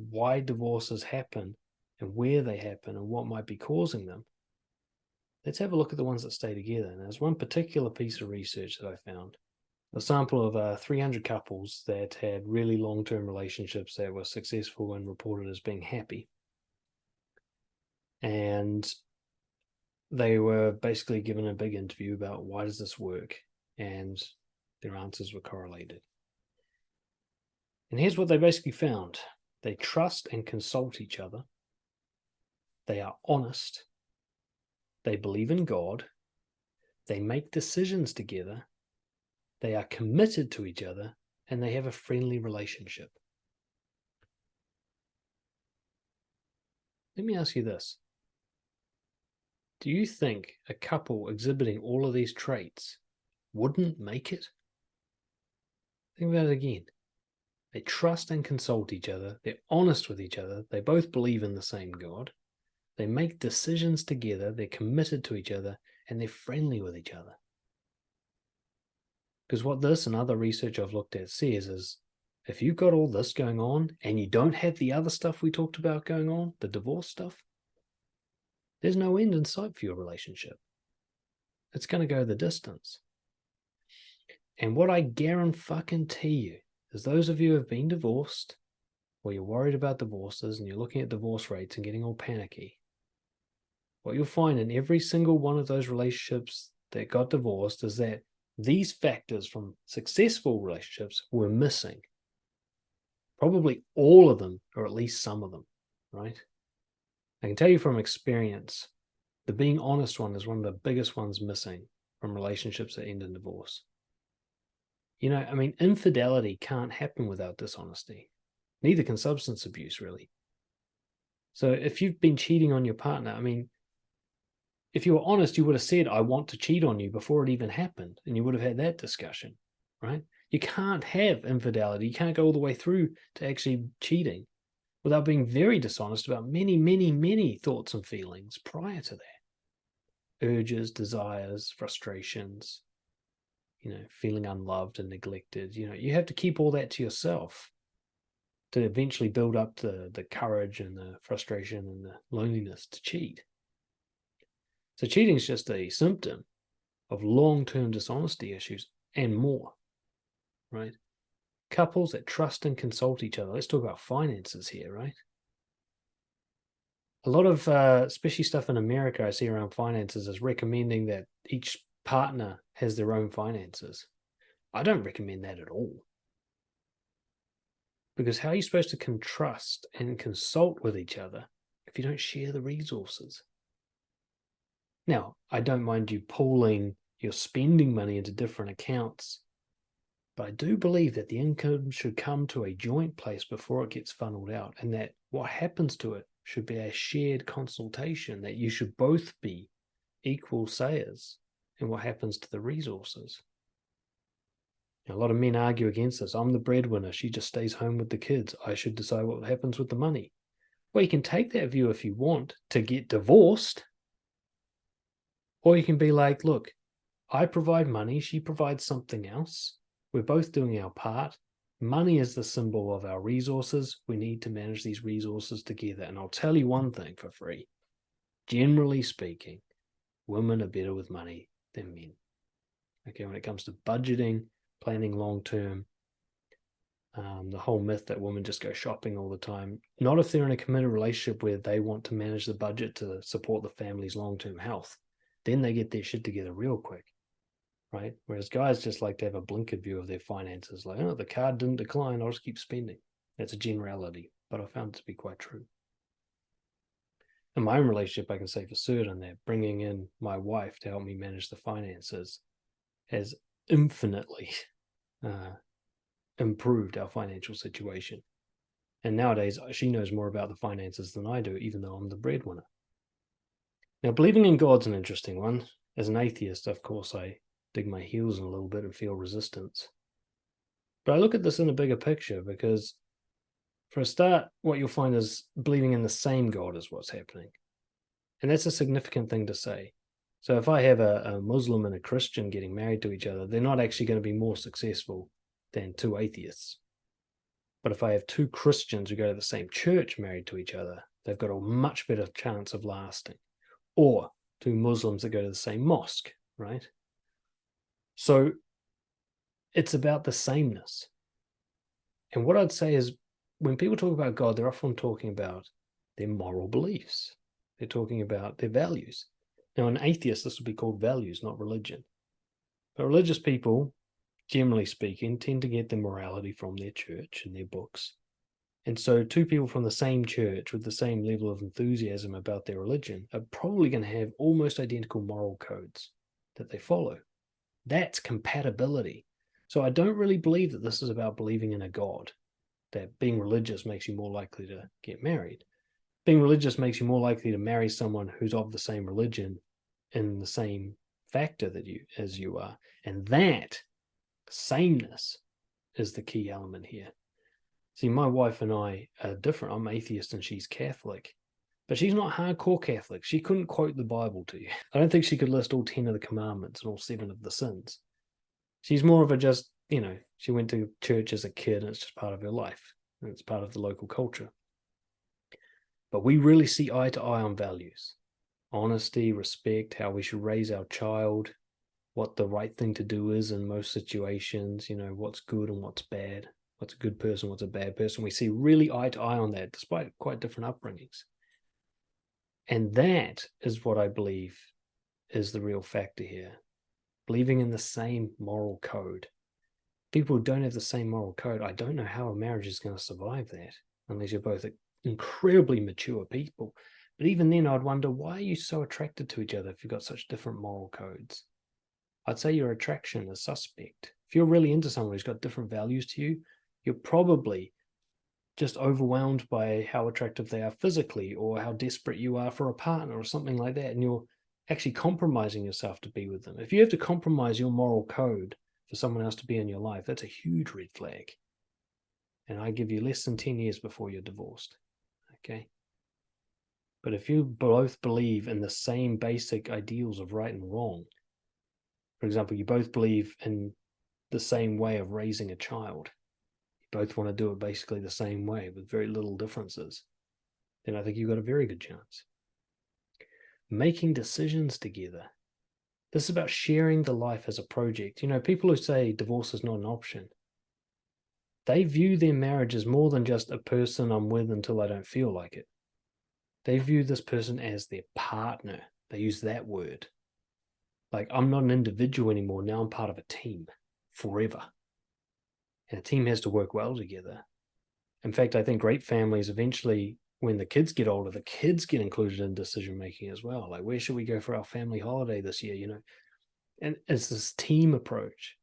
why divorces happen and where they happen and what might be causing them, let's have a look at the ones that stay together. And there's one particular piece of research that I found. A sample of 300 couples that had really long-term relationships that were successful and reported as being happy. And they were basically given a big interview about why does this work, and their answers were correlated. And here's what they basically found. They trust and consult each other. They are honest. They believe in God. They make decisions together. They are committed to each other, and they have a friendly relationship. Let me ask you this. Do you think a couple exhibiting all of these traits wouldn't make it? Think about it again. They trust and consult each other. They're honest with each other. They both believe in the same God. They make decisions together. They're committed to each other, and they're friendly with each other. Because what this and other research I've looked at says is, if you've got all this going on and you don't have the other stuff we talked about going on, the divorce stuff, there's no end in sight for your relationship. It's going to go the distance. And what I guarantee you is those of you who have been divorced, or you're worried about divorces and you're looking at divorce rates and getting all panicky, what you'll find in every single one of those relationships that got divorced is that these factors from successful relationships were missing. Probably all of them, or at least some of them, right? I can tell you from experience, the being honest one is one of the biggest ones missing from relationships that end in divorce. I mean, infidelity can't happen without dishonesty. Neither can substance abuse, really. So if you've been cheating on your partner, I mean, if you were honest, you would have said, I want to cheat on you before it even happened. And you would have had that discussion, right? You can't have infidelity. You can't go all the way through to actually cheating without being very dishonest about many, many, many thoughts and feelings prior to that. Urges, desires, frustrations, feeling unloved and neglected. You have to keep all that to yourself to eventually build up the courage and the frustration and the loneliness to cheat. So cheating is just a symptom of long-term dishonesty issues and more, right? Couples that trust and consult each other. Let's talk about finances here, right? A lot of, especially stuff in America, I see around finances is recommending that each partner has their own finances. I don't recommend that at all. Because how are you supposed to trust and consult with each other if you don't share the resources? Now, I don't mind you pooling your spending money into different accounts, but I do believe that the income should come to a joint place before it gets funneled out, and that what happens to it should be a shared consultation, that you should both be equal sayers in what happens to the resources. A lot of men argue against this. I'm the breadwinner. She just stays home with the kids. I should decide what happens with the money. Well, you can take that view if you want to get divorced. Or you can be like, look, I provide money. She provides something else. We're both doing our part. Money is the symbol of our resources. We need to manage these resources together. And I'll tell you one thing for free. Generally speaking, women are better with money than men. Okay, when it comes to budgeting, planning long-term, the whole myth that women just go shopping all the time. Not if they're in a committed relationship where they want to manage the budget to support the family's long-term health. Then they get their shit together real quick. right? Whereas guys just like to have a blinkered view of their finances, like, oh, the card didn't decline, I'll just keep spending. That's a generality, but I found it to be quite true. In my own relationship, I can say for certain that bringing in my wife to help me manage the finances has infinitely improved our financial situation. And nowadays, she knows more about the finances than I do, even though I'm the breadwinner. Now, believing in God's an interesting one. As an atheist, of course, I dig my heels in a little bit and feel resistance. But I look at this in a bigger picture because, for a start, what you'll find is believing in the same God is what's happening. And that's a significant thing to say. So if I have a Muslim and a Christian getting married to each other, they're not actually going to be more successful than two atheists. But if I have two Christians who go to the same church married to each other, they've got a much better chance of lasting. Or two Muslims that go to the same mosque, right? So it's about the sameness. And what I'd say is when people talk about God, they're often talking about their moral beliefs. They're talking about their values. Now, an atheist, this would be called values, not religion. But religious people, generally speaking, tend to get their morality from their church and their books. And so two people from the same church with the same level of enthusiasm about their religion are probably going to have almost identical moral codes that they follow. That's compatibility. So I don't really believe that this is about believing in a God, that being religious makes you more likely to get married. Being religious makes you more likely to marry someone who's of the same religion in the same factor that you are. And that sameness is the key element here. See, my wife and I are different. I'm atheist and she's Catholic, but she's not hardcore Catholic. She couldn't quote the Bible to you. I don't think she could list all 10 of the commandments and all 7 of the sins. She's more of a just, she went to church as a kid and it's just part of her life. And it's part of the local culture. But we really see eye to eye on values. Honesty, respect, how we should raise our child, what the right thing to do is in most situations, what's good and what's bad. What's a good person, what's a bad person. We see really eye to eye on that, despite quite different upbringings. And that is what I believe is the real factor here. Believing in the same moral code. People who don't have the same moral code, I don't know how a marriage is going to survive that, unless you're both incredibly mature people. But even then, I'd wonder, why are you so attracted to each other if you've got such different moral codes? I'd say your attraction is suspect. If you're really into someone who's got different values to you, you're probably just overwhelmed by how attractive they are physically or how desperate you are for a partner or something like that. And you're actually compromising yourself to be with them. If you have to compromise your moral code for someone else to be in your life, that's a huge red flag. And I give you less than 10 years before you're divorced. Okay. But if you both believe in the same basic ideals of right and wrong, for example, you both believe in the same way of raising a child, both want to do it basically the same way with very little differences, then I think you've got a very good chance. Making decisions together. This is about sharing the life as a project. People who say divorce is not an option, they view their marriage as more than just a person I'm with until I don't feel like it. They view this person as their partner. They use that word. Like, I'm not an individual anymore. Now I'm part of a team forever. And a team has to work well together. In fact, I think great families eventually, when the kids get older, the kids get included in decision making as well. Like, where should we go for our family holiday this year? And it's this team approach.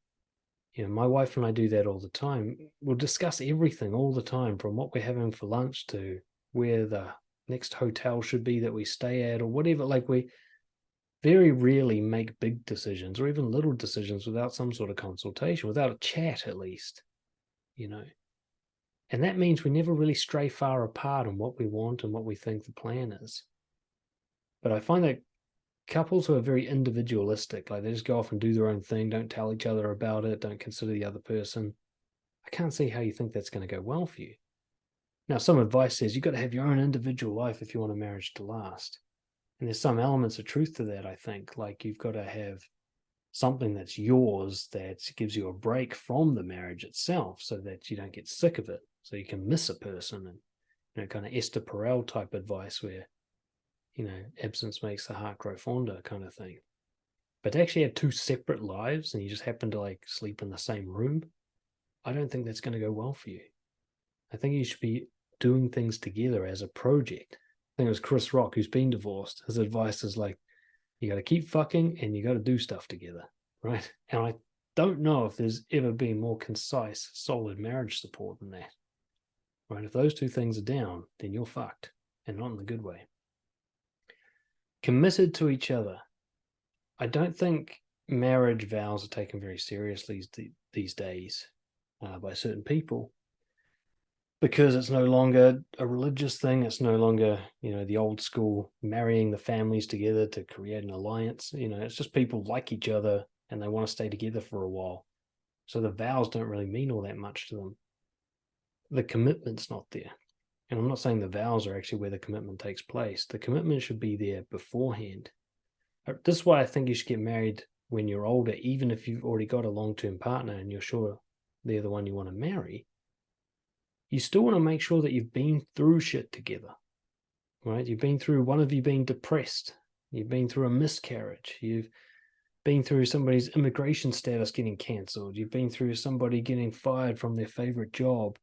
My wife and I do that all the time. We'll discuss everything all the time, from what we're having for lunch to where the next hotel should be that we stay at or whatever. Like, we very rarely make big decisions or even little decisions without some sort of consultation, without a chat at least. And that means we never really stray far apart on what we want and what we think the plan is. But I find that couples who are very individualistic, like they just go off and do their own thing, don't tell each other about it, don't consider the other person, I can't see how you think that's going to go well for you. Now, some advice says you've got to have your own individual life if you want a marriage to last. And there's some elements of truth to that, I think. Like, you've got to have something that's yours that gives you a break from the marriage itself so that you don't get sick of it, so you can miss a person. And kind of Esther Perel type advice where absence makes the heart grow fonder kind of thing. But to actually have two separate lives and you just happen to like sleep in the same room, I don't think that's going to go well for you. I think you should be doing things together as a project. I think it was Chris Rock, who's been divorced. His advice is like, you got to keep fucking and you got to do stuff together, right? And I don't know if there's ever been more concise, solid marriage support than that, right? If those two things are down, then you're fucked, and not in the good way. Committed to each other. I don't think marriage vows are taken very seriously these days by certain people, because it's no longer a religious thing. It's no longer, the old school marrying the families together to create an alliance. It's just people like each other and they want to stay together for a while. So the vows don't really mean all that much to them. The commitment's not there. And I'm not saying the vows are actually where the commitment takes place. The commitment should be there beforehand. This is why I think you should get married when you're older, even if you've already got a long-term partner and you're sure they're the one you want to marry. You still want to make sure that you've been through shit together, right? You've been through, one of you being depressed. You've been through a miscarriage. You've been through somebody's immigration status getting cancelled. You've been through somebody getting fired from their favorite job.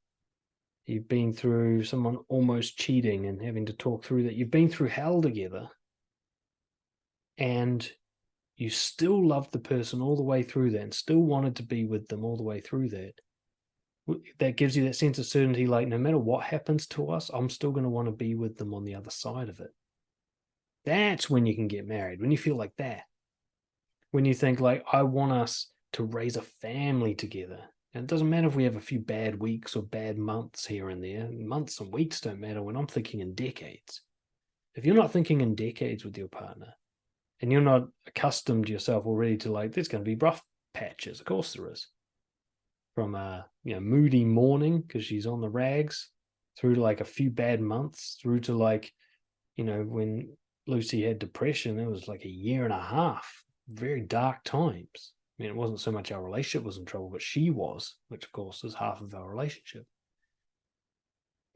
You've been through someone almost cheating and having to talk through that. You've been through hell together. And you still loved the person all the way through that and still wanted to be with them all the way through that. That gives you that sense of certainty, like no matter what happens to us, I'm still going to want to be with them on the other side of it. That's when you can get married, when you feel like that. When you think like, I want us to raise a family together. And it doesn't matter if we have a few bad weeks or bad months here and there. Months and weeks don't matter when I'm thinking in decades. If you're not thinking in decades with your partner, and you're not accustomed yourself already to like, there's going to be rough patches. Of course there is. From a moody morning because she's on the rags, through to like a few bad months, through to like, when Lucy had depression, it was like a year and a half, very dark times. I mean, it wasn't so much our relationship was in trouble, but she was, which of course is half of our relationship.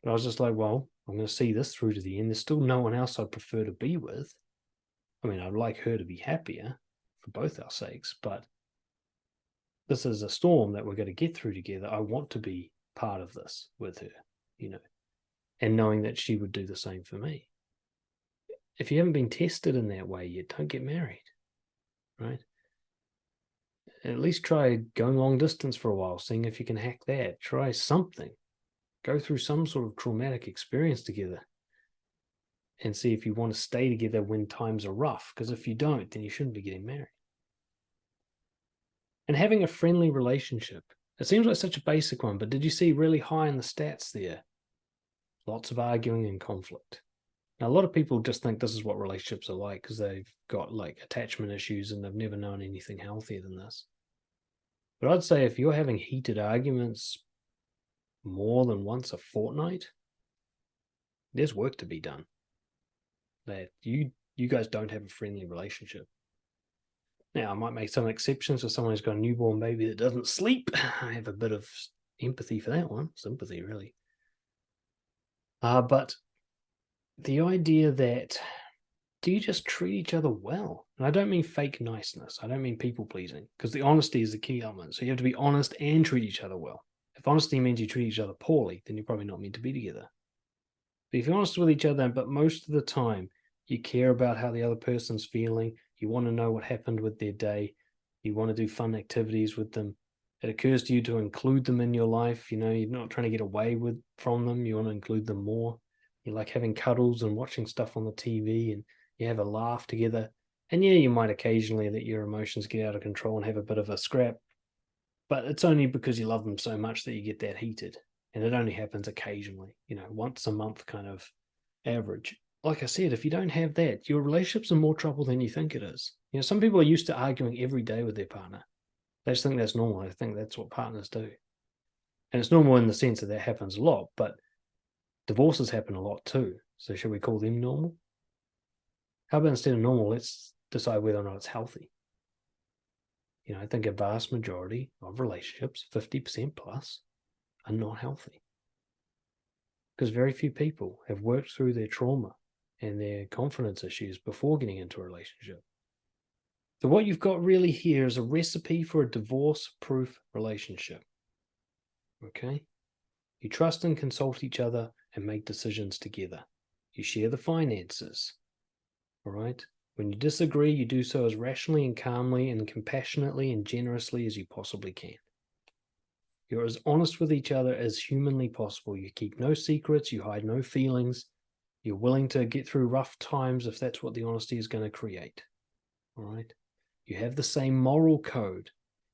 But I was just like, well, I'm going to see this through to the end. There's still no one else I'd prefer to be with. I mean, I'd like her to be happier for both our sakes, but this is a storm that we're going to get through together. I want to be part of this with her, and knowing that she would do the same for me. If you haven't been tested in that way yet, don't get married, right? At least try going long distance for a while, seeing if you can hack that. Try something. Go through some sort of traumatic experience together and see if you want to stay together when times are rough. Because if you don't, then you shouldn't be getting married. And having a friendly relationship. It seems like such a basic one, but did you see really high in the stats there? Lots of arguing and conflict. Now, a lot of people just think this is what relationships are like because they've got like attachment issues and they've never known anything healthier than this. But I'd say if you're having heated arguments more than once a fortnight, there's work to be done. That you guys don't have a friendly relationship. Now, I might make some exceptions for someone who's got a newborn baby that doesn't sleep. I have a bit of empathy for that one. Sympathy, really. But the idea that, do you just treat each other well? And I don't mean fake niceness. I don't mean people pleasing, because the honesty is the key element. So you have to be honest and treat each other well. If honesty means you treat each other poorly, then you're probably not meant to be together. But if you're honest with each other, but most of the time you care about how the other person's feeling, you want to know what happened with their day, you want to do fun activities with them, it occurs to you to include them in your life, you're not trying to get away from them, you want to include them more. You like having cuddles and watching stuff on the TV, and you have a laugh together. And yeah, you might occasionally let your emotions get out of control and have a bit of a scrap, but it's only because you love them so much that you get that heated. And it only happens occasionally, once a month kind of average. Like I said, if you don't have that, your relationship's in more trouble than you think it is. Some people are used to arguing every day with their partner. They just think that's normal. I think that's what partners do. And it's normal in the sense that happens a lot, but divorces happen a lot too. So should we call them normal? How about instead of normal, let's decide whether or not it's healthy. I think a vast majority of relationships, 50% plus, are not healthy. Because very few people have worked through their trauma and their confidence issues before getting into a relationship. So what you've got really here is a recipe for a divorce-proof relationship. Okay? You trust and consult each other and make decisions together. You share the finances. All right? When you disagree, you do so as rationally and calmly and compassionately and generously as you possibly can. You're as honest with each other as humanly possible. You keep no secrets. You hide no feelings. You're willing to get through rough times if that's what the honesty is going to create. All right? You have the same moral code.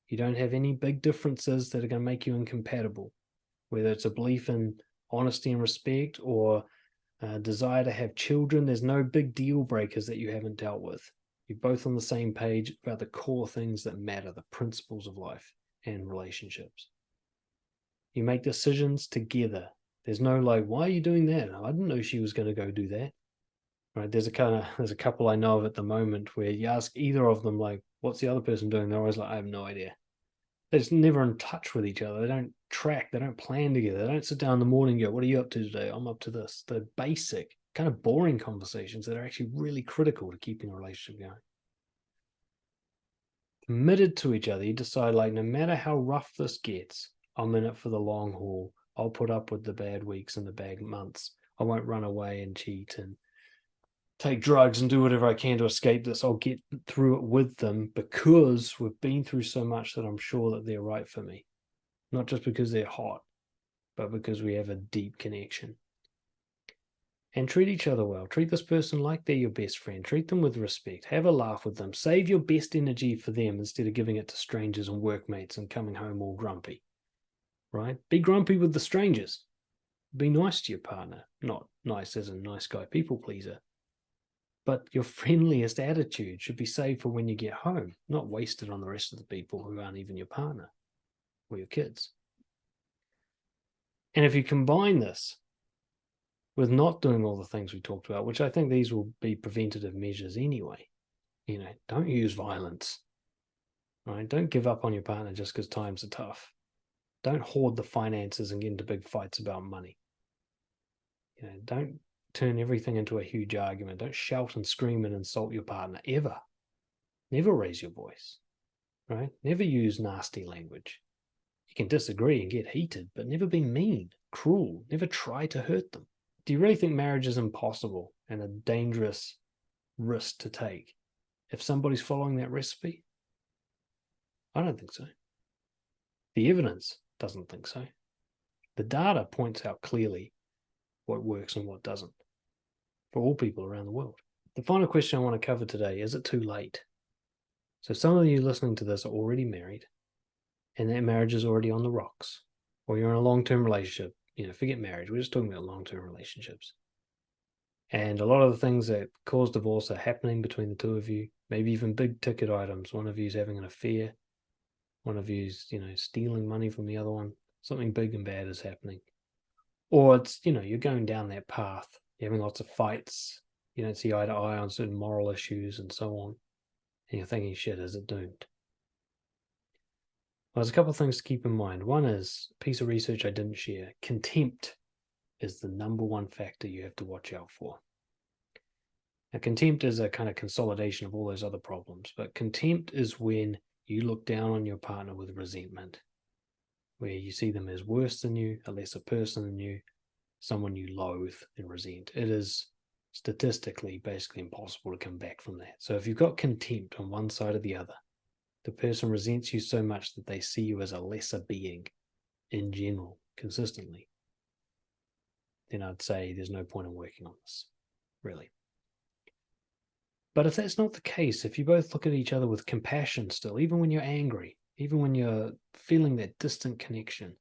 You don't have any big differences that are going to make you incompatible, whether it's a belief in honesty and respect or a desire to have children. There's no big deal breakers that you haven't dealt with. You're both on the same page about the core things that matter, the principles of life and relationships. You make decisions together. There's no like, why are you doing that? I didn't know she was going to go do that. Right? There's a couple I know of at the moment where you ask either of them like, what's the other person doing? They're always like, I have no idea. They're just never in touch with each other. They don't track. They don't plan together. They don't sit down in the morning and go, what are you up to today? I'm up to this. The basic, kind of boring conversations that are actually really critical to keeping a relationship going. Committed to each other, you decide like, no matter how rough this gets, I'm in it for the long haul. I'll put up with the bad weeks and the bad months. I won't run away and cheat and take drugs and do whatever I can to escape this. I'll get through it with them because we've been through so much that I'm sure that they're right for me. Not just because they're hot, but because we have a deep connection. And treat each other well. Treat this person like they're your best friend. Treat them with respect. Have a laugh with them. Save your best energy for them instead of giving it to strangers and workmates and coming home all grumpy. Right? Be grumpy with the strangers. Be nice to your partner. Not nice as a nice guy people pleaser. But your friendliest attitude should be saved for when you get home, not wasted on the rest of the people who aren't even your partner or your kids. And if you combine this with not doing all the things we talked about, which I think these will be preventative measures anyway, don't use violence, right? Don't give up on your partner just because times are tough. Don't hoard the finances and get into big fights about money. Don't turn everything into a huge argument. Don't shout and scream and insult your partner ever. Never raise your voice, right? Never use nasty language. You can disagree and get heated, but never be mean, cruel. Never try to hurt them. Do you really think marriage is impossible and a dangerous risk to take if somebody's following that recipe? I don't think so. The evidence doesn't think so. The data points out clearly what works and what doesn't for all people around the world. The final question I want to cover today, is it too late? So some of you listening to this are already married and that marriage is already on the rocks, or you're in a long-term relationship. Forget marriage. We're just talking about long-term relationships. And a lot of the things that cause divorce are happening between the two of you, maybe even big ticket items. One of you's having an affair. One of you's, stealing money from the other one. Something big and bad is happening. Or it's, you're going down that path. You're having lots of fights. You don't see eye to eye on certain moral issues and so on. And you're thinking, shit, is it doomed? Well, there's a couple of things to keep in mind. One is a piece of research I didn't share. Contempt is the number one factor you have to watch out for. Now, contempt is a kind of consolidation of all those other problems, but contempt is when you look down on your partner with resentment, where you see them as worse than you, a lesser person than you, someone you loathe and resent. It is statistically basically impossible to come back from that. So if you've got contempt on one side or the other, the person resents you so much that they see you as a lesser being in general, consistently, then I'd say there's no point in working on this, really. But if that's not the case, if you both look at each other with compassion still, even when you're angry, even when you're feeling that distant connection,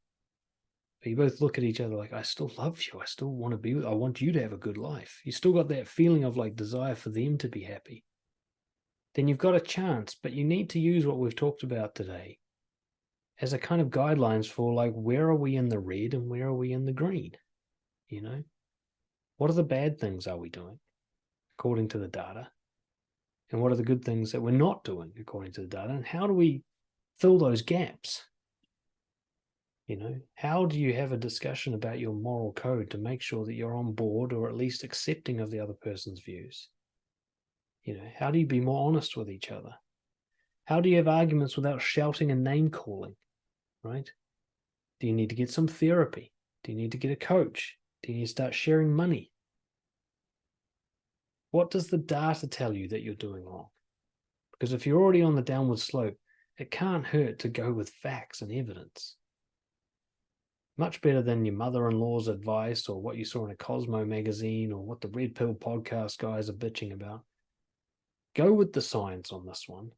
but you both look at each other like, I still love you, I still want to be with you, I want you to have a good life. You still got that feeling of like desire for them to be happy. Then you've got a chance, but you need to use what we've talked about today as a kind of guidelines for like, where are we in the red and where are we in the green? What are the bad things are we doing according to the data? And what are the good things that we're not doing according to the data? And how do we fill those gaps? How do you have a discussion about your moral code to make sure that you're on board or at least accepting of the other person's views? How do you be more honest with each other? How do you have arguments without shouting and name calling, right? Do you need to get some therapy? Do you need to get a coach? Do you need to start sharing money? What does the data tell you that you're doing wrong? Because if you're already on the downward slope, it can't hurt to go with facts and evidence. Much better than your mother-in-law's advice or what you saw in a Cosmo magazine or what the Red Pill podcast guys are bitching about. Go with the science on this one,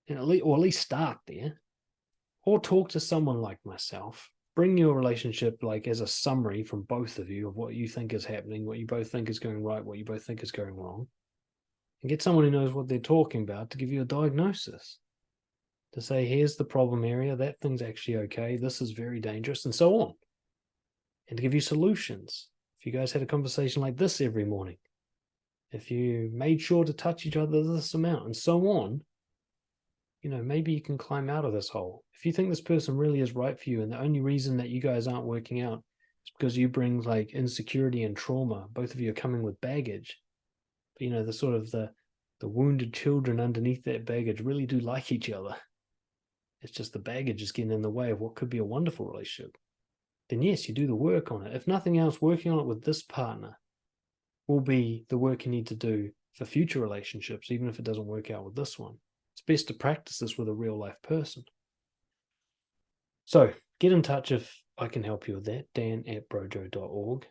and at least start there. Or talk to someone like myself. Bring your relationship like as a summary from both of you of what you think is happening, what you both think is going right, what you both think is going wrong. And get someone who knows what they're talking about to give you a diagnosis. To say, here's the problem area, that thing's actually okay, this is very dangerous, and so on. And to give you solutions. If you guys had a conversation like this every morning, if you made sure to touch each other this amount, and so on, maybe you can climb out of this hole. If you think this person really is right for you, and the only reason that you guys aren't working out is because you bring like insecurity and trauma, both of you are coming with baggage. But the sort of the wounded children underneath that baggage really do like each other. It's just the baggage is getting in the way of what could be a wonderful relationship. Then yes, you do the work on it. If nothing else, working on it with this partner will be the work you need to do for future relationships, even if it doesn't work out with this one. It's best to practice this with a real life person. So get in touch if I can help you with that, dan@brojo.org.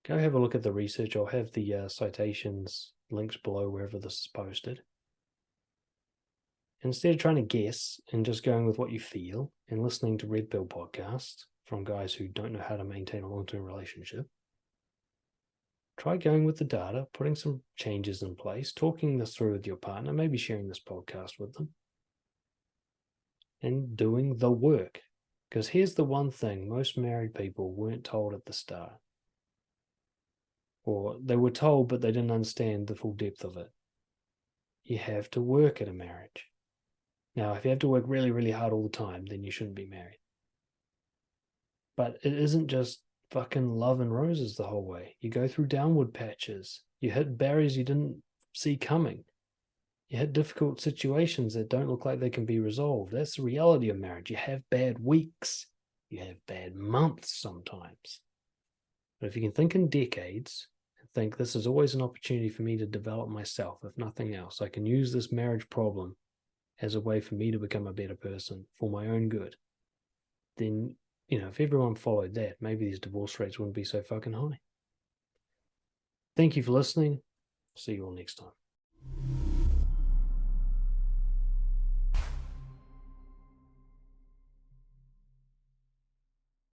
Go have a look at the research. I'll have the citations links below wherever this is posted. Instead of trying to guess and just going with what you feel and listening to Red Pill podcasts from guys who don't know how to maintain a long-term relationship, try going with the data, putting some changes in place, talking this through with your partner, maybe sharing this podcast with them, and doing the work. Because here's the one thing most married people weren't told at the start. Or they were told, but they didn't understand the full depth of it. You have to work at a marriage. Now, if you have to work really, really hard all the time, then you shouldn't be married. But it isn't just fucking love and roses the whole way. You go through downward patches. You hit barriers you didn't see coming. You hit difficult situations that don't look like they can be resolved. That's the reality of marriage. You have bad weeks. You have bad months sometimes. But if you can think in decades and think this is always an opportunity for me to develop myself, if nothing else, I can use this marriage problem as a way for me to become a better person for my own good, then, if everyone followed that, maybe these divorce rates wouldn't be so fucking high. Thank you for listening. See you all next time.